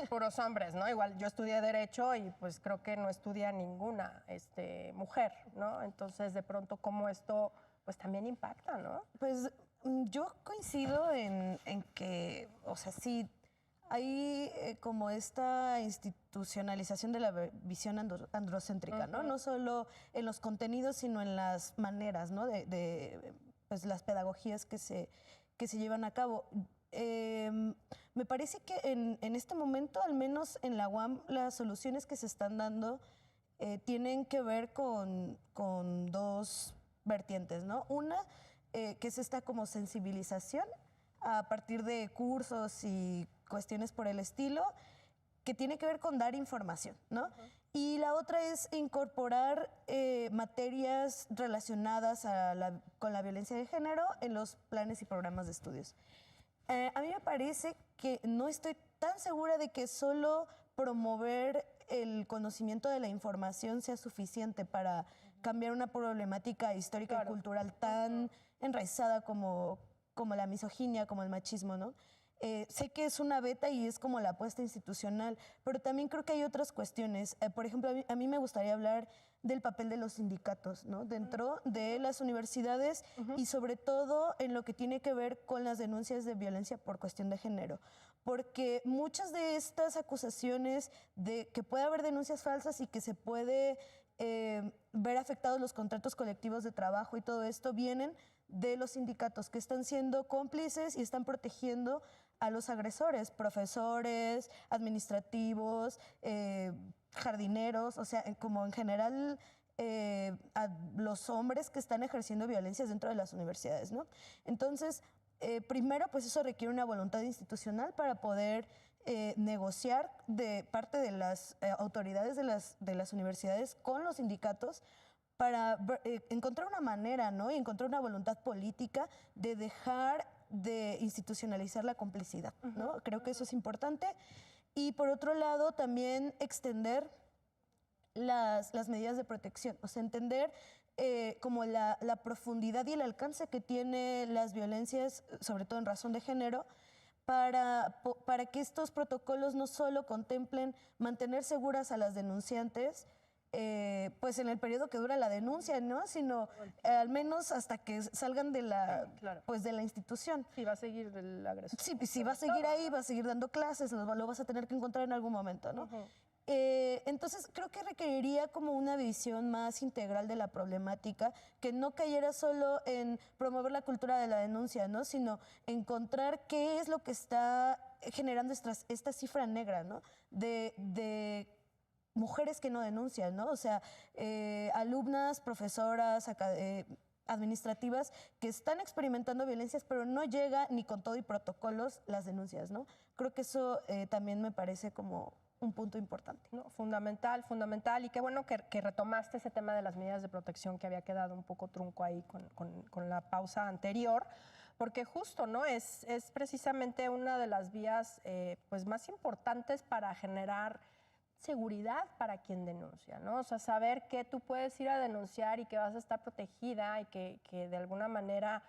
Puros hombres, ¿no? Igual yo estudié Derecho y pues creo que no estudia ninguna mujer, ¿no? Entonces, de pronto, ¿cómo esto pues también impacta, ¿no? Pues yo coincido en que, o sea, sí, hay como esta institucionalización de la visión androcéntrica, ¿no? No solo en los contenidos, sino en las maneras, ¿no? De pues, las pedagogías que se llevan a cabo. Me parece que en este momento, al menos en la UAM, las soluciones que se están dando tienen que ver con 2 vertientes, ¿no? Una, que es esta como sensibilización a partir de cursos y cuestiones por el estilo, que tiene que ver con dar información, ¿no? Y la otra es incorporar materias relacionadas con la violencia de género en los planes y programas de estudios. A mí me parece que no estoy tan segura de que solo promover el conocimiento de la información sea suficiente para cambiar una problemática histórica y cultural tan enraizada como la misoginia, como el machismo, ¿no? Sé que es una beta y es como la apuesta institucional, pero también creo que hay otras cuestiones. Por ejemplo, a mí me gustaría hablar del papel de los sindicatos, ¿no? Dentro de las universidades y sobre todo en lo que tiene que ver con las denuncias de violencia por cuestión de género. Porque muchas de estas acusaciones de que puede haber denuncias falsas y que se puede ver afectados los contratos colectivos de trabajo y todo esto vienen de los sindicatos que están siendo cómplices y están protegiendo a los agresores, profesores, administrativos, jardineros, o sea, como en general a los hombres que están ejerciendo violencias dentro de las universidades, ¿no? Entonces, primero, pues eso requiere una voluntad institucional para poder negociar de parte de las autoridades de las universidades con los sindicatos para encontrar una manera, ¿no? Y encontrar una voluntad política de dejar de institucionalizar la complicidad, ¿no? Creo que eso es importante. Y por otro lado, también extender las medidas de protección, o sea, entender como la profundidad y el alcance que tiene las violencias, sobre todo en razón de género, para que estos protocolos no solo contemplen mantener seguras a las denunciantes, pues en el periodo que dura la denuncia, ¿no? Sino al menos hasta que salgan de pues de la institución. Sí, va a seguir el agresor. Sí, si va a seguir ahí, va a seguir dando clases, lo vas a tener que encontrar en algún momento, ¿no? Entonces creo que requeriría como una visión más integral de la problemática, que no cayera solo en promover la cultura de la denuncia, ¿no? Sino encontrar qué es lo que está generando esta cifra negra, ¿no? De mujeres que no denuncian, ¿no? O sea, alumnas, profesoras, administrativas que están experimentando violencias, pero no llega ni con todo y protocolos las denuncias, ¿no? Creo que eso también me parece como un punto importante. No, fundamental, fundamental. Y qué bueno que retomaste ese tema de las medidas de protección que había quedado un poco trunco ahí con la pausa anterior, porque justo, ¿no? Es precisamente una de las vías pues más importantes para generar seguridad para quien denuncia, ¿no? O sea, saber que tú puedes ir a denunciar y que vas a estar protegida y que de alguna manera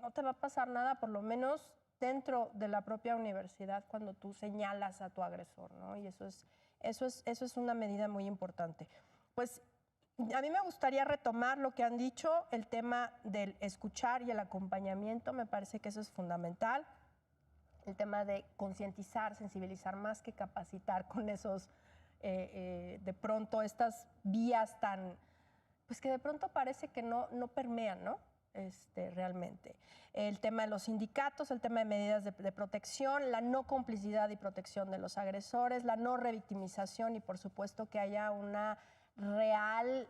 no te va a pasar nada, por lo menos dentro de la propia universidad cuando tú señalas a tu agresor, ¿no? Y eso es una medida muy importante. Pues a mí me gustaría retomar lo que han dicho, el tema del escuchar y el acompañamiento, me parece que eso es fundamental. El tema de concientizar, sensibilizar más que capacitar con esos, de pronto, estas vías tan, pues que de pronto parece que no permean, ¿no? Realmente. El tema de los sindicatos, el tema de medidas de protección, la no complicidad y protección de los agresores, la no revictimización y por supuesto que haya una real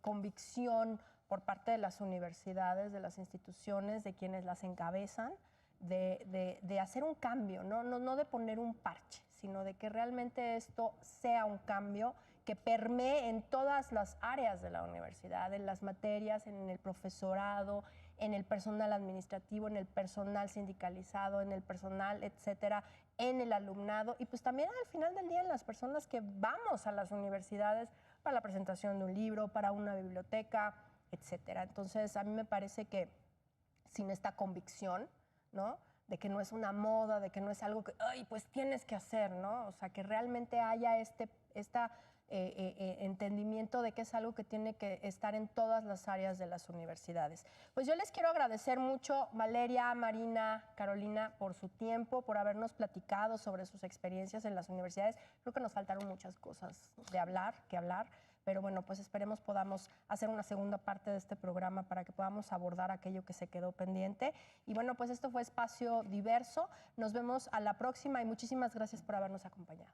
convicción por parte de las universidades, de las instituciones, de quienes las encabezan, de hacer un cambio, no de poner un parche, sino de que realmente esto sea un cambio que permee en todas las áreas de la universidad, en las materias, en el profesorado, en el personal administrativo, en el personal sindicalizado, en el personal, etcétera, en el alumnado y pues también al final del día en las personas que vamos a las universidades para la presentación de un libro, para una biblioteca, etcétera. Entonces, a mí me parece que sin esta convicción, ¿no?, de que no es una moda, de que no es algo que, ay, pues tienes que hacer, ¿no? O sea, que realmente haya entendimiento de que es algo que tiene que estar en todas las áreas de las universidades. Pues yo les quiero agradecer mucho, Valeria, Marina, Carolina, por su tiempo, por habernos platicado sobre sus experiencias en las universidades. Creo que nos faltaron muchas cosas que hablar, pero bueno, pues esperemos podamos hacer una segunda parte de este programa para que podamos abordar aquello que se quedó pendiente. Y bueno, pues esto fue Espacio Diverso. Nos vemos a la próxima y muchísimas gracias por habernos acompañado.